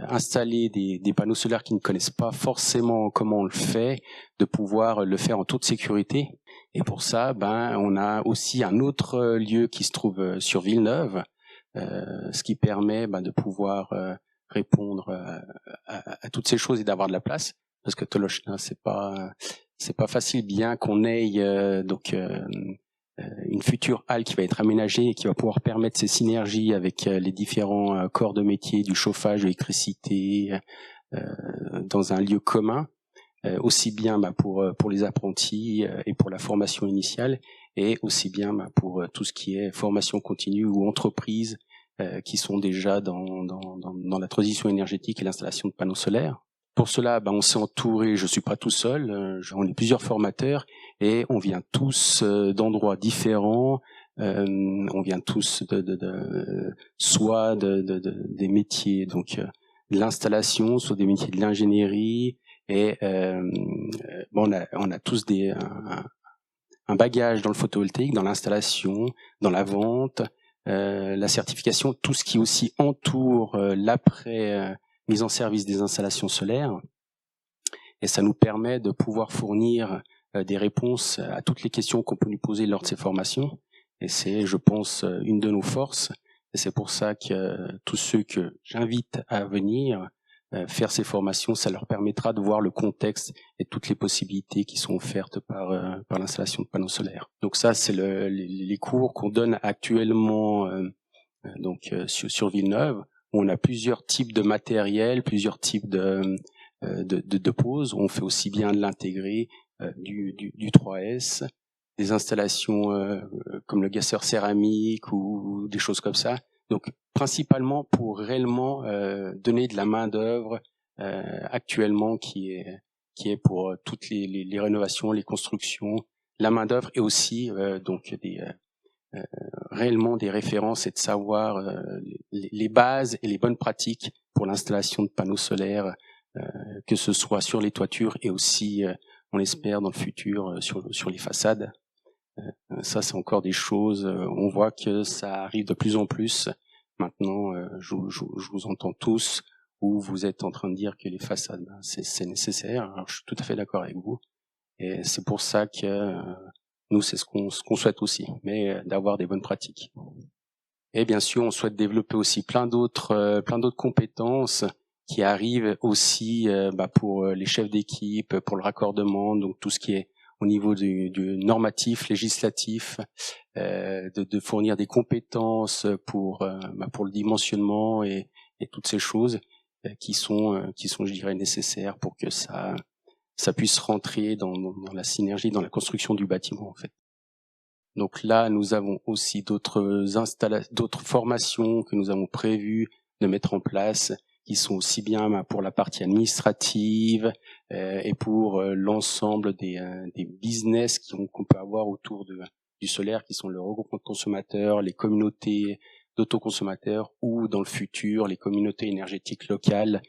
installer des panneaux solaires qui ne connaissent pas forcément comment on le fait, de pouvoir le faire en toute sécurité. Et pour ça, on a aussi un autre lieu qui se trouve sur Villeneuve, ce qui permet de pouvoir répondre à toutes ces choses et d'avoir de la place, parce que Tolochna c'est pas facile, bien qu'on ait une future halle qui va être aménagée et qui va pouvoir permettre ces synergies avec les différents corps de métier du chauffage, de l'électricité, dans un lieu commun, aussi bien pour les apprentis et pour la formation initiale, et aussi bien pour tout ce qui est formation continue ou entreprises qui sont déjà dans la transition énergétique et l'installation de panneaux solaires. Pour cela, on s'est entouré, je suis pas tout seul, on est plusieurs formateurs et on vient tous d'endroits différents, on vient tous soit des métiers donc de l'installation, soit des métiers de l'ingénierie, et on a tous un bagage dans le photovoltaïque, dans l'installation, dans la vente, la certification, tout ce qui aussi entoure l'après mise en service des installations solaires, et ça nous permet de pouvoir fournir des réponses à toutes les questions qu'on peut nous poser lors de ces formations, et c'est, je pense, une de nos forces, et c'est pour ça que tous ceux que j'invite à venir faire ces formations, ça leur permettra de voir le contexte et toutes les possibilités qui sont offertes par l'installation de panneaux solaires. Donc ça, c'est les cours qu'on donne actuellement sur Villeneuve, où on a plusieurs types de matériel, plusieurs types de poses. On fait aussi bien de l'intégré, du 3S, des installations comme le gasseur céramique ou des choses comme ça. Donc principalement pour réellement donner de la main d'œuvre actuellement qui est pour toutes les rénovations, les constructions, la main d'œuvre, et aussi réellement des références et de savoir les bases et les bonnes pratiques pour l'installation de panneaux solaires, que ce soit sur les toitures et aussi, on l'espère, dans le futur sur les façades. Ça, c'est encore des choses, on voit que ça arrive de plus en plus. Maintenant, je vous entends tous, où vous êtes en train de dire que les façades, c'est nécessaire. Alors, je suis tout à fait d'accord avec vous. Et c'est pour ça que nous, c'est ce qu'on souhaite aussi, mais d'avoir des bonnes pratiques. Et bien sûr, on souhaite développer aussi plein d'autres compétences qui arrivent aussi pour les chefs d'équipe, pour le raccordement, donc tout ce qui est au niveau du normatif, législatif, de fournir des compétences pour le dimensionnement et toutes ces choses qui sont, je dirais, nécessaires pour que ça puisse rentrer dans la synergie, dans la construction du bâtiment, en fait. Donc là, nous avons aussi d'autres formations que nous avons prévues de mettre en place, qui sont aussi bien pour la partie administrative et pour l'ensemble des business qu'on peut avoir autour du solaire, qui sont le regroupement de consommateurs, les communautés d'autoconsommateurs, ou dans le futur les communautés énergétiques locales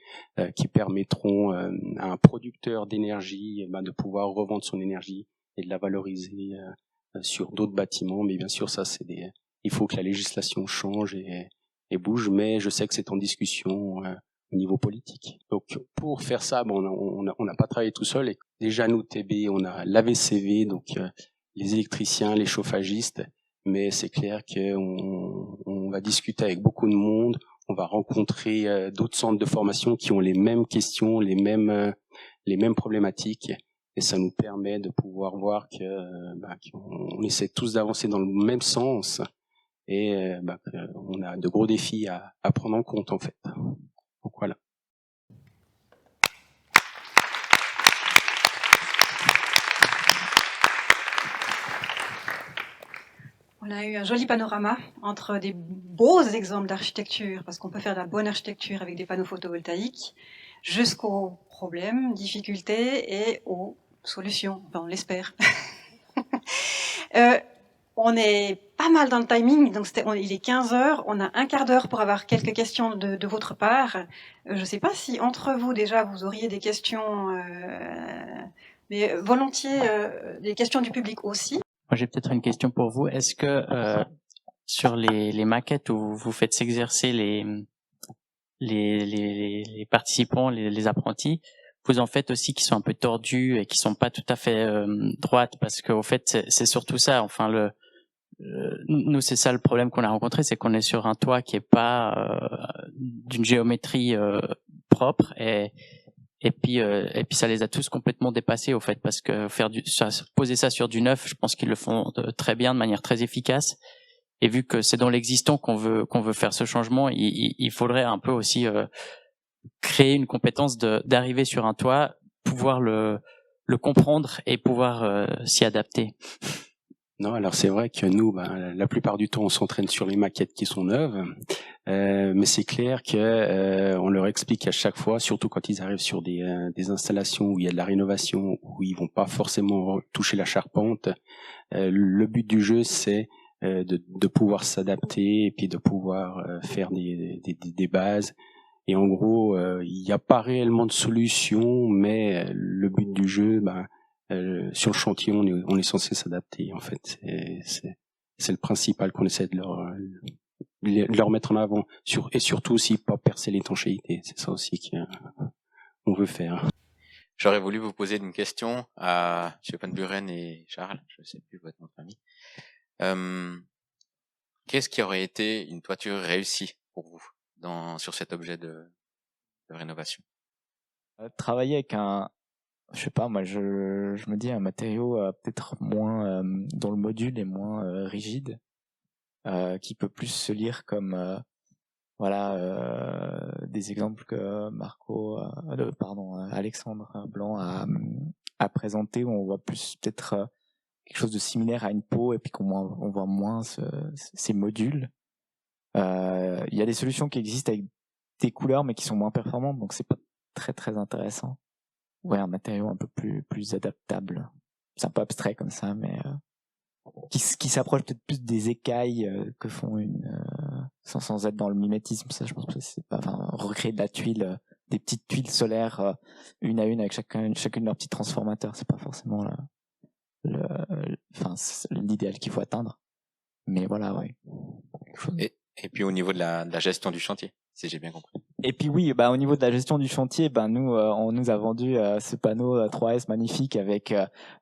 qui permettront à un producteur d'énergie de pouvoir revendre son énergie et de la valoriser sur d'autres bâtiments. Mais bien sûr, ça il faut que la législation change et bouge, mais je sais que c'est en discussion au niveau politique. Donc pour faire ça, on n'a pas travaillé tout seul, et déjà nous TB, on a l'AVCV, donc les électriciens, les chauffagistes, mais c'est clair qu'on va discuter avec beaucoup de monde, on va rencontrer d'autres centres de formation qui ont les mêmes questions, les mêmes problématiques, et ça nous permet de pouvoir voir qu'on essaie tous d'avancer dans le même sens, et on a de gros défis à prendre en compte, en fait. Donc voilà. On a eu un joli panorama entre des beaux exemples d'architecture, parce qu'on peut faire de la bonne architecture avec des panneaux photovoltaïques, jusqu'aux problèmes, difficultés et aux solutions. Enfin, on l'espère. On est pas mal dans le timing, donc il est 15h, on a un quart d'heure pour avoir quelques questions de votre part. Je ne sais pas si entre vous déjà vous auriez des questions, mais volontiers des questions du public aussi. Moi, j'ai peut-être une question pour vous. Est-ce que sur les maquettes où vous faites s'exercer les participants, les apprentis, vous en faites aussi qui sont un peu tordues et qui sont pas tout à fait droites, parce qu'au fait c'est surtout ça. Enfin nous c'est ça le problème qu'on a rencontré, c'est qu'on est sur un toit qui est pas d'une géométrie propre et puis ça les a tous complètement dépassés au fait, parce que poser ça sur du neuf, je pense qu'ils le font très bien, de manière très efficace. Et vu que c'est dans l'existant qu'on veut faire ce changement, il faudrait un peu aussi créer une compétence d'arriver sur un toit, pouvoir le comprendre et pouvoir s'y adapter. Non, alors c'est vrai que nous, la plupart du temps, on s'entraîne sur les maquettes qui sont neuves, mais c'est clair que on leur explique à chaque fois, surtout quand ils arrivent sur des installations où il y a de la rénovation, où ils vont pas forcément toucher la charpente. Le but du jeu, c'est de pouvoir s'adapter et puis de pouvoir faire des bases. Et en gros, il n'y a pas réellement de solution, mais le but du jeu, sur le chantier, on est censé s'adapter. En fait, c'est le principal qu'on essaie de leur mettre en avant, et surtout aussi pas percer l'étanchéité. C'est ça aussi qu'on veut faire. J'aurais voulu vous poser une question à M. Van Buren et Charles, je ne sais plus votre nom de famille. Qu'est-ce qui aurait été une toiture réussie pour vous sur cet objet de rénovation? Travailler avec je sais pas, moi je me dis un matériau peut-être moins dont le module est moins rigide, qui peut plus se lire comme des exemples que Alexandre Blanc a présenté, où on voit plus peut-être quelque chose de similaire à une peau, et puis on voit moins ces modules. Il y a des solutions qui existent avec des couleurs mais qui sont moins performantes, donc c'est pas très très intéressant. Ouais, un matériau un peu plus adaptable. C'est un peu abstrait comme ça, mais qui s'approche peut-être plus des écailles que font sans être dans le mimétisme. Ça, je pense que c'est pas, recréer de la tuile, des petites tuiles solaires une à une avec chacune de leurs petits transformateurs, c'est pas forcément l'idéal qu'il faut atteindre. Mais voilà, ouais. Et puis au niveau de la gestion du chantier, si j'ai bien compris. Et puis oui, au niveau de la gestion du chantier, nous on nous a vendu ce panneau 3S magnifique avec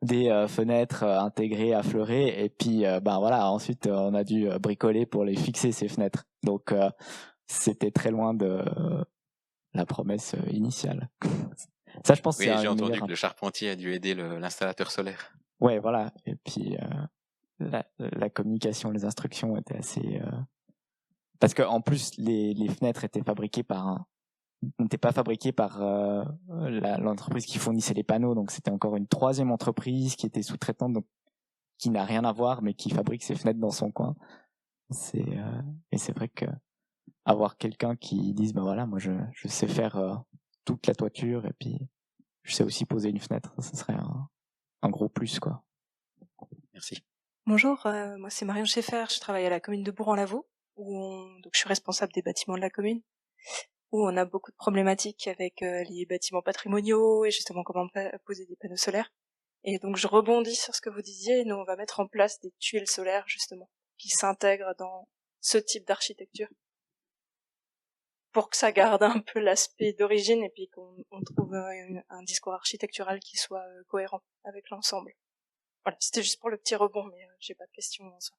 des fenêtres intégrées à fleuret, et puis ensuite on a dû bricoler pour les fixer, ces fenêtres. Donc c'était très loin de la promesse initiale. Ça, je pense. Oui, j'ai entendu que le charpentier a dû aider l'installateur solaire. Ouais, voilà. Et puis la communication, les instructions étaient assez parce que en plus les fenêtres étaient n'étaient pas fabriquées par l'entreprise qui fournissait les panneaux, donc c'était encore une troisième entreprise qui était sous-traitante, donc qui n'a rien à voir, mais qui fabrique ses fenêtres dans son coin. Et c'est vrai que avoir quelqu'un qui dise moi je sais faire toute la toiture, et puis je sais aussi poser une fenêtre, ça serait un gros plus, quoi. Merci. Bonjour, moi c'est Marion Schaeffer, je travaille à la commune de Bourg-en-Lavaux, donc je suis responsable des bâtiments de la commune, où on a beaucoup de problématiques avec les bâtiments patrimoniaux et justement comment poser des panneaux solaires. Et donc je rebondis sur ce que vous disiez, nous on va mettre en place des tuiles solaires justement, qui s'intègrent dans ce type d'architecture, pour que ça garde un peu l'aspect d'origine et puis qu'on trouve un discours architectural qui soit cohérent avec l'ensemble. Voilà, c'était juste pour le petit rebond, mais j'ai pas de questions en soi.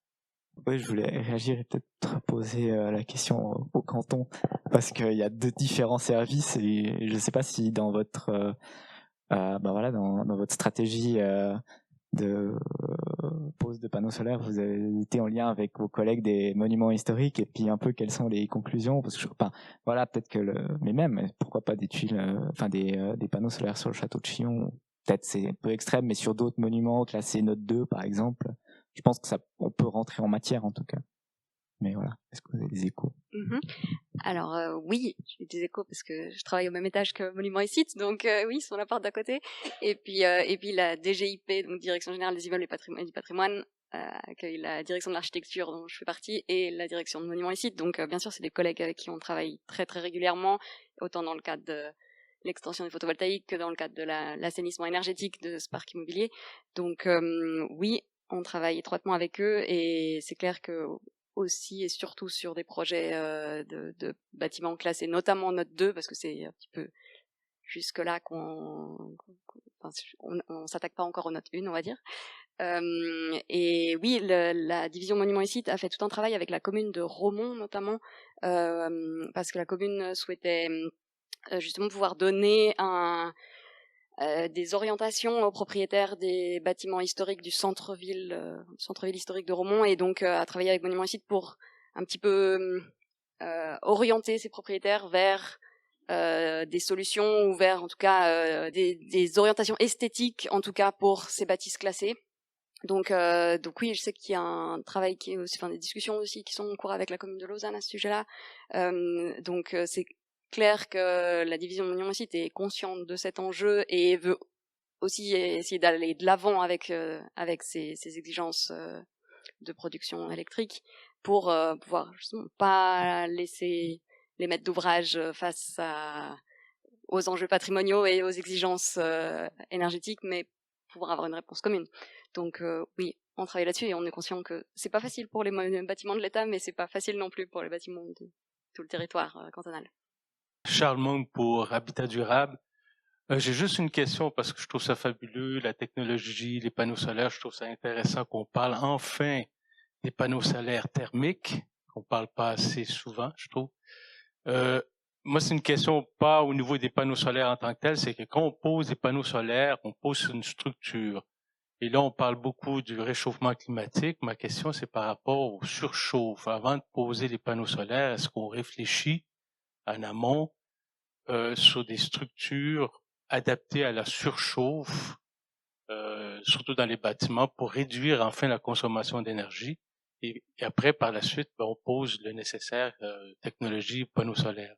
Oui, je voulais réagir et peut-être poser la question au canton, parce qu'il y a deux différents services, et je ne sais pas si dans votre dans votre stratégie de pose de panneaux solaires, vous avez été en lien avec vos collègues des monuments historiques, et puis un peu quelles sont les conclusions, parce que peut-être que mais même pourquoi pas des tuiles, des panneaux solaires sur le château de Chillon. Peut-être c'est un peu extrême, mais sur d'autres monuments classés note 2 par exemple, je pense que on peut rentrer en matière en tout cas. Mais voilà, est-ce que vous avez des échos? Alors oui, j'ai des échos parce que je travaille au même étage que Monuments et Sites, donc oui, ils sont l'appart d'à côté. Et puis la DGIP, donc Direction Générale des Immeubles et du Patrimoine, accueille la direction de l'architecture dont je fais partie et la direction de Monuments et Sites. Donc bien sûr, c'est des collègues avec qui on travaille très très régulièrement, autant dans le cadre de l'extension des photovoltaïques que dans le cadre de l'assainissement énergétique de ce parc immobilier. Donc oui, on travaille étroitement avec eux, et c'est clair que aussi et surtout sur des projets de bâtiments classés, notamment note 2, parce que c'est un petit peu, jusque-là on s'attaque pas encore aux notes 1, on va dire. Et oui, la division Monuments et Sites a fait tout un travail avec la commune de Romont notamment, parce que la commune souhaitait justement pouvoir donner des orientations aux propriétaires des bâtiments historiques du centre-ville historique de Romont, et donc à travailler avec Monuments et Sites pour un petit peu orienter ces propriétaires vers des solutions ou vers en tout cas des orientations esthétiques en tout cas pour ces bâtisses classées. Donc oui, je sais qu'il y a un travail qui est aussi, des discussions aussi qui sont en cours avec la commune de Lausanne à ce sujet-là. Donc c'est clair que la division Monuments et Sites est consciente de cet enjeu et veut aussi essayer d'aller de l'avant avec ces exigences de production électrique pour pouvoir justement pas laisser les maîtres d'ouvrage face aux enjeux patrimoniaux et aux exigences énergétiques, mais pouvoir avoir une réponse commune. Donc oui, on travaille là-dessus et on est conscient que c'est pas facile pour les bâtiments de l'État, mais c'est pas facile non plus pour les bâtiments de tout le territoire cantonal. Charles Mung pour Habitat Durable. J'ai juste une question parce que je trouve ça fabuleux, la technologie, les panneaux solaires, je trouve ça intéressant qu'on parle enfin des panneaux solaires thermiques, qu'on parle pas assez souvent, je trouve. Moi, c'est une question pas au niveau des panneaux solaires en tant que tel, c'est que quand on pose des panneaux solaires, on pose une structure. Et là, on parle beaucoup du réchauffement climatique. Ma question, c'est par rapport au surchauffe. Avant de poser les panneaux solaires, est-ce qu'on réfléchit en amont sur des structures adaptées à la surchauffe, surtout dans les bâtiments, pour réduire enfin la consommation d'énergie? Et après, par la suite, on pose le nécessaire technologie panneaux solaires.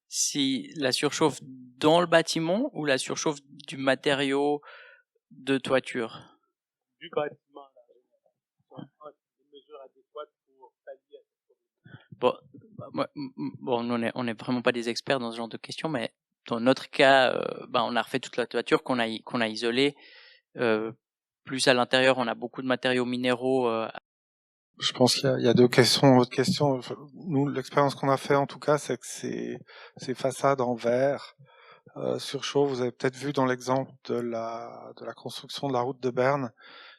Si la surchauffe dans le bâtiment ou la surchauffe du matériau de toiture? Du bâtiment, des mesures adéquates pour pallier à ce problème. On est vraiment pas des experts dans ce genre de questions, mais dans notre cas, on a refait toute la toiture qu'on a isolée. Plus à l'intérieur, on a beaucoup de matériaux minéraux. Je pense qu'il y a deux questions. Votre question, nous, l'expérience qu'on a fait en tout cas, c'est que ces façades en verre surchauffe. Vous avez peut-être vu dans l'exemple de la construction de la route de Berne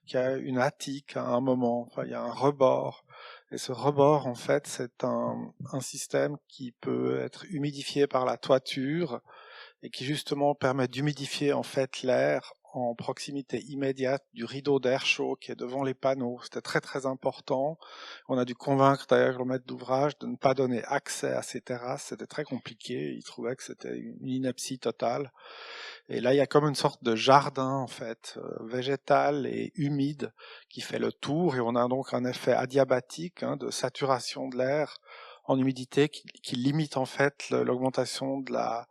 qu'il y a une attique à un moment. Enfin, il y a un rebord. Et ce rebord, en fait, c'est un système qui peut être humidifié par la toiture et qui justement permet d'humidifier en fait l'air en proximité immédiate du rideau d'air chaud qui est devant les panneaux. C'était très très important. On a dû convaincre d'ailleurs le maître d'ouvrage de ne pas donner accès à ces terrasses. C'était très compliqué. Il trouvait que c'était une ineptie totale. Et là, il y a comme une sorte de jardin en fait, végétal et humide qui fait le tour. Et on a donc un effet adiabatique de saturation de l'air en humidité qui limite en fait l'augmentation de la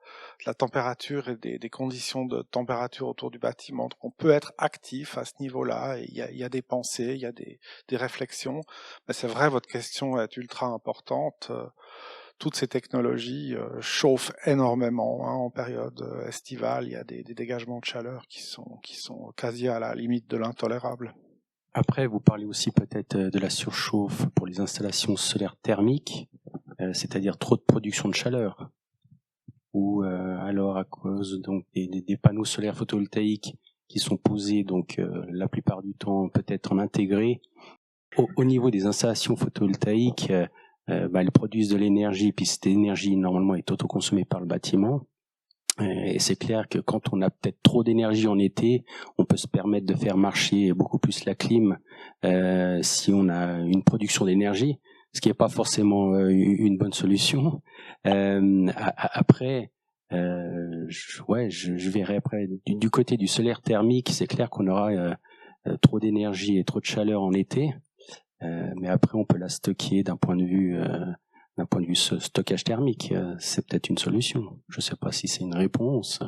température et des conditions de température autour du bâtiment. Donc on peut être actif à ce niveau-là, et il y a des pensées, il y a des réflexions. Mais c'est vrai, votre question est ultra importante. Toutes ces technologies chauffent énormément en période estivale. Il y a des dégagements de chaleur qui sont quasi à la limite de l'intolérable. Après, vous parlez aussi peut-être de la surchauffe pour les installations solaires thermiques, c'est-à-dire trop de production de chaleur, ou alors à cause donc des panneaux solaires photovoltaïques qui sont posés donc la plupart du temps peut-être en intégré. Au niveau des installations photovoltaïques, elles produisent de l'énergie, puis cette énergie normalement est autoconsommée par le bâtiment. Et c'est clair que quand on a peut-être trop d'énergie en été, on peut se permettre de faire marcher beaucoup plus la clim si on a une production d'énergie, ce qui n'est pas forcément une bonne solution. Après, je verrai après du côté du solaire thermique, c'est clair qu'on aura trop d'énergie et trop de chaleur en été, mais après on peut la stocker d'un point de vue stockage thermique, c'est peut-être une solution. Je ne sais pas si c'est une réponse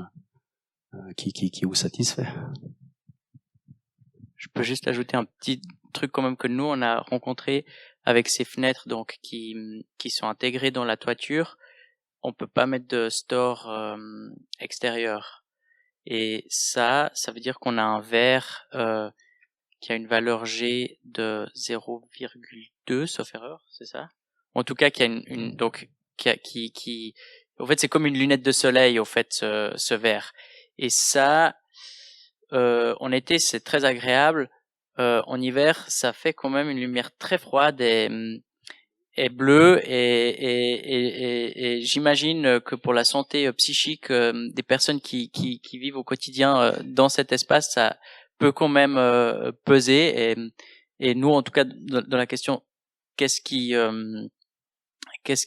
qui vous satisfait. Je peux juste ajouter un petit truc quand même que nous on a rencontré avec ces fenêtres donc qui sont intégrées dans la toiture. On peut pas mettre de store extérieur, et ça veut dire qu'on a un verre qui a une valeur G de 0,2 sauf erreur, c'est ça? En tout cas, qui a En fait, c'est comme une lunette de soleil, au fait, ce verre. Et ça, en été, c'est très agréable. En hiver, ça fait quand même une lumière très froide et bleue. Et j'imagine que pour la santé psychique des personnes qui vivent au quotidien dans cet espace, ça peut quand même peser. Et nous, en tout cas, dans la question, qu'est-ce qui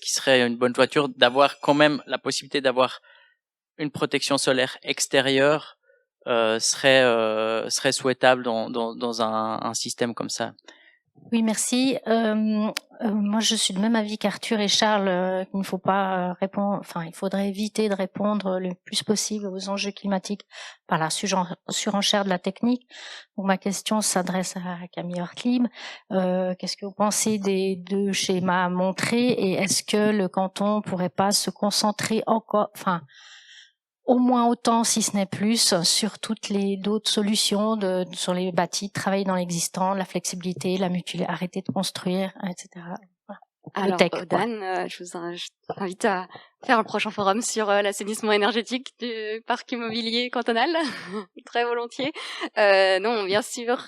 serait une bonne toiture, d'avoir quand même la possibilité d'avoir une protection solaire extérieure serait souhaitable dans un système comme ça. Oui, merci. Moi, je suis du même avis qu'Arthur et Charles, qu'il ne faut pas répondre, enfin, il faudrait éviter de répondre le plus possible aux enjeux climatiques par la surenchère de la technique. Donc, ma question s'adresse à Camille Ortlieb. Qu'est-ce que vous pensez des deux schémas montrés et est-ce que le canton pourrait pas se concentrer encore, enfin, au moins autant, si ce n'est plus, sur toutes les d'autres solutions sur les bâtis, travailler dans l'existant, la flexibilité, la mutualité, arrêter de construire, etc. Voilà. Alors, Dan, je vous invite à faire un prochain forum sur l'assainissement énergétique du parc immobilier cantonal, très volontiers. Non, bien sûr,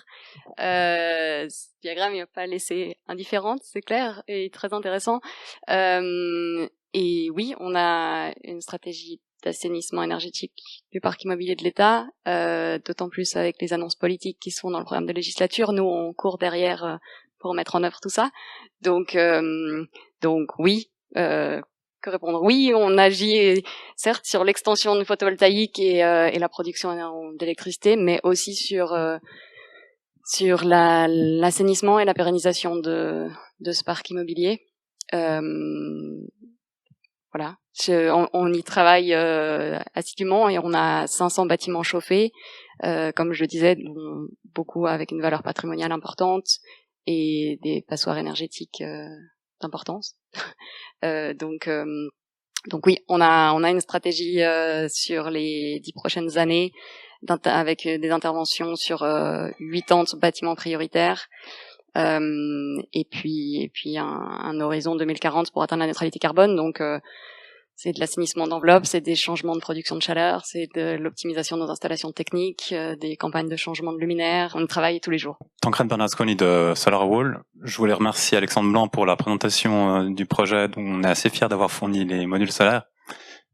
ce diagramme il va pas laisser indifférente, c'est clair, et très intéressant. Et oui, on a une stratégie d'assainissement énergétique du parc immobilier de l'État, d'autant plus avec les annonces politiques qui sont dans le programme de législature. Nous, on court derrière pour mettre en œuvre tout ça. Donc oui, que répondre? Oui, on agit certes sur l'extension du photovoltaïque et la production d'électricité, mais aussi sur l'assainissement et la pérennisation de ce parc immobilier. Voilà, on y travaille assidûment et on a 500 bâtiments chauffés, comme je le disais, beaucoup avec une valeur patrimoniale importante et des passoires énergétiques d'importance. Donc oui, on a une stratégie sur les 10 prochaines années avec des interventions sur 80 bâtiments prioritaires. Et puis un horizon 2040 pour atteindre la neutralité carbone. Donc c'est de l'assainissement d'enveloppe, c'est des changements de production de chaleur, c'est de l'optimisation de nos installations techniques, des campagnes de changement de luminaire. On travaille tous les jours. Tancred Bernasconi de SolarWall. Je voulais remercier Alexandre Blanc pour la présentation du projet dont on est assez fiers d'avoir fourni les modules solaires.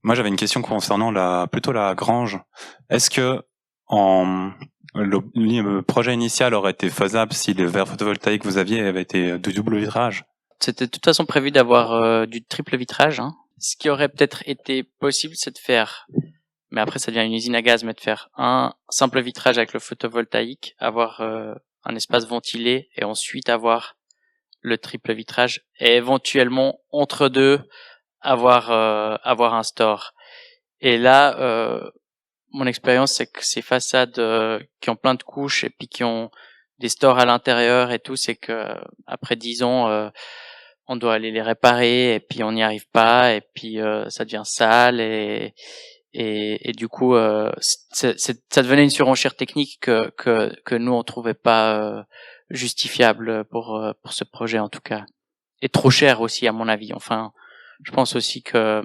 Moi, j'avais une question concernant plutôt la grange. Est-ce que le projet initial aurait été faisable si les verres photovoltaïques que vous aviez avaient été de double vitrage? C'était de toute façon prévu d'avoir du triple vitrage. Ce qui aurait peut-être été possible, c'est de faire, mais après ça devient une usine à gaz, mais de faire un simple vitrage avec le photovoltaïque, avoir un espace ventilé et ensuite avoir le triple vitrage et éventuellement entre deux avoir un store. Et là, mon expérience, c'est que ces façades qui ont plein de couches et puis qui ont des stores à l'intérieur et tout, c'est que après 10 ans, on doit aller les réparer et puis on n'y arrive pas et puis ça devient sale et du coup, ça devenait une surenchère technique que nous on trouvait pas justifiable pour ce projet en tout cas, et trop cher aussi à mon avis. Enfin, je pense aussi que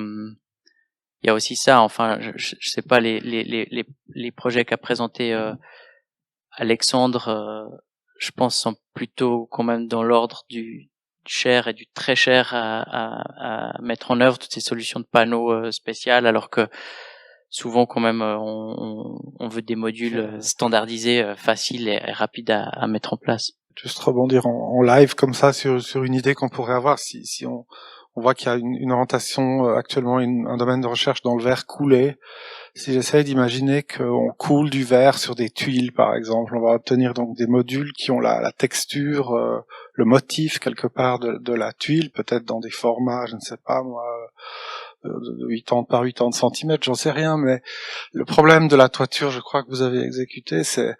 il y a aussi ça. Enfin, je sais pas les projets qu'a présenté Alexandre, je pense sont plutôt quand même dans l'ordre du cher et du très cher à mettre en œuvre, toutes ces solutions de panneaux spéciales, alors que souvent quand même on veut des modules standardisés, faciles et rapides à mettre en place. Juste rebondir en live comme ça sur une idée qu'on pourrait avoir si on voit qu'il y a une orientation actuellement, un domaine de recherche dans le verre coulé. Si j'essaye d'imaginer qu'on coule du verre sur des tuiles, par exemple, on va obtenir donc des modules qui ont la texture, le motif quelque part de la tuile, peut-être dans des formats, je ne sais pas moi, de 80 par 80 centimètres, j'en sais rien, mais le problème de la toiture, je crois que vous avez exécuté, c'est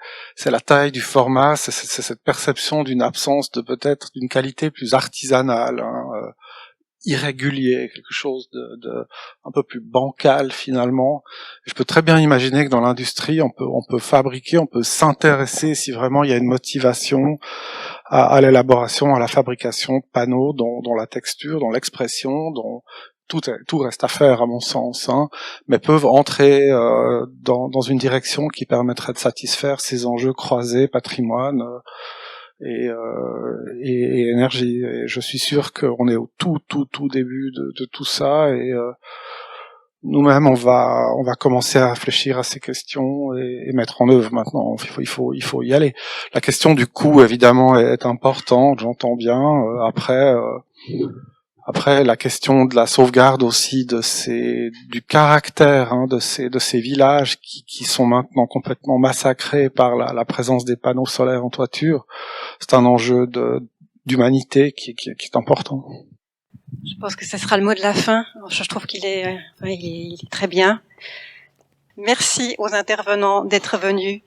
la taille du format, c'est cette perception d'une absence peut-être d'une qualité plus artisanale, irrégulier, quelque chose de un peu plus bancal finalement. Je peux très bien imaginer que dans l'industrie, on peut fabriquer, on peut s'intéresser si vraiment il y a une motivation à l'élaboration, à la fabrication de panneaux dont la texture, dont l'expression, dont tout reste à faire à mon sens, hein, mais peuvent entrer dans une direction qui permettrait de satisfaire ces enjeux croisés, patrimoine et énergie. Et je suis sûr qu'on est au tout début de tout ça, et nous-mêmes on va commencer à réfléchir à ces questions et mettre en œuvre maintenant. Il faut y aller. La question du coût évidemment est importante, j'entends bien. Après, la question de la sauvegarde aussi du caractère de ces villages qui sont maintenant complètement massacrés par la présence des panneaux solaires en toiture, c'est un enjeu d'humanité qui est important. Je pense que ce sera le mot de la fin. Je trouve qu'il est très bien. Merci aux intervenants d'être venus.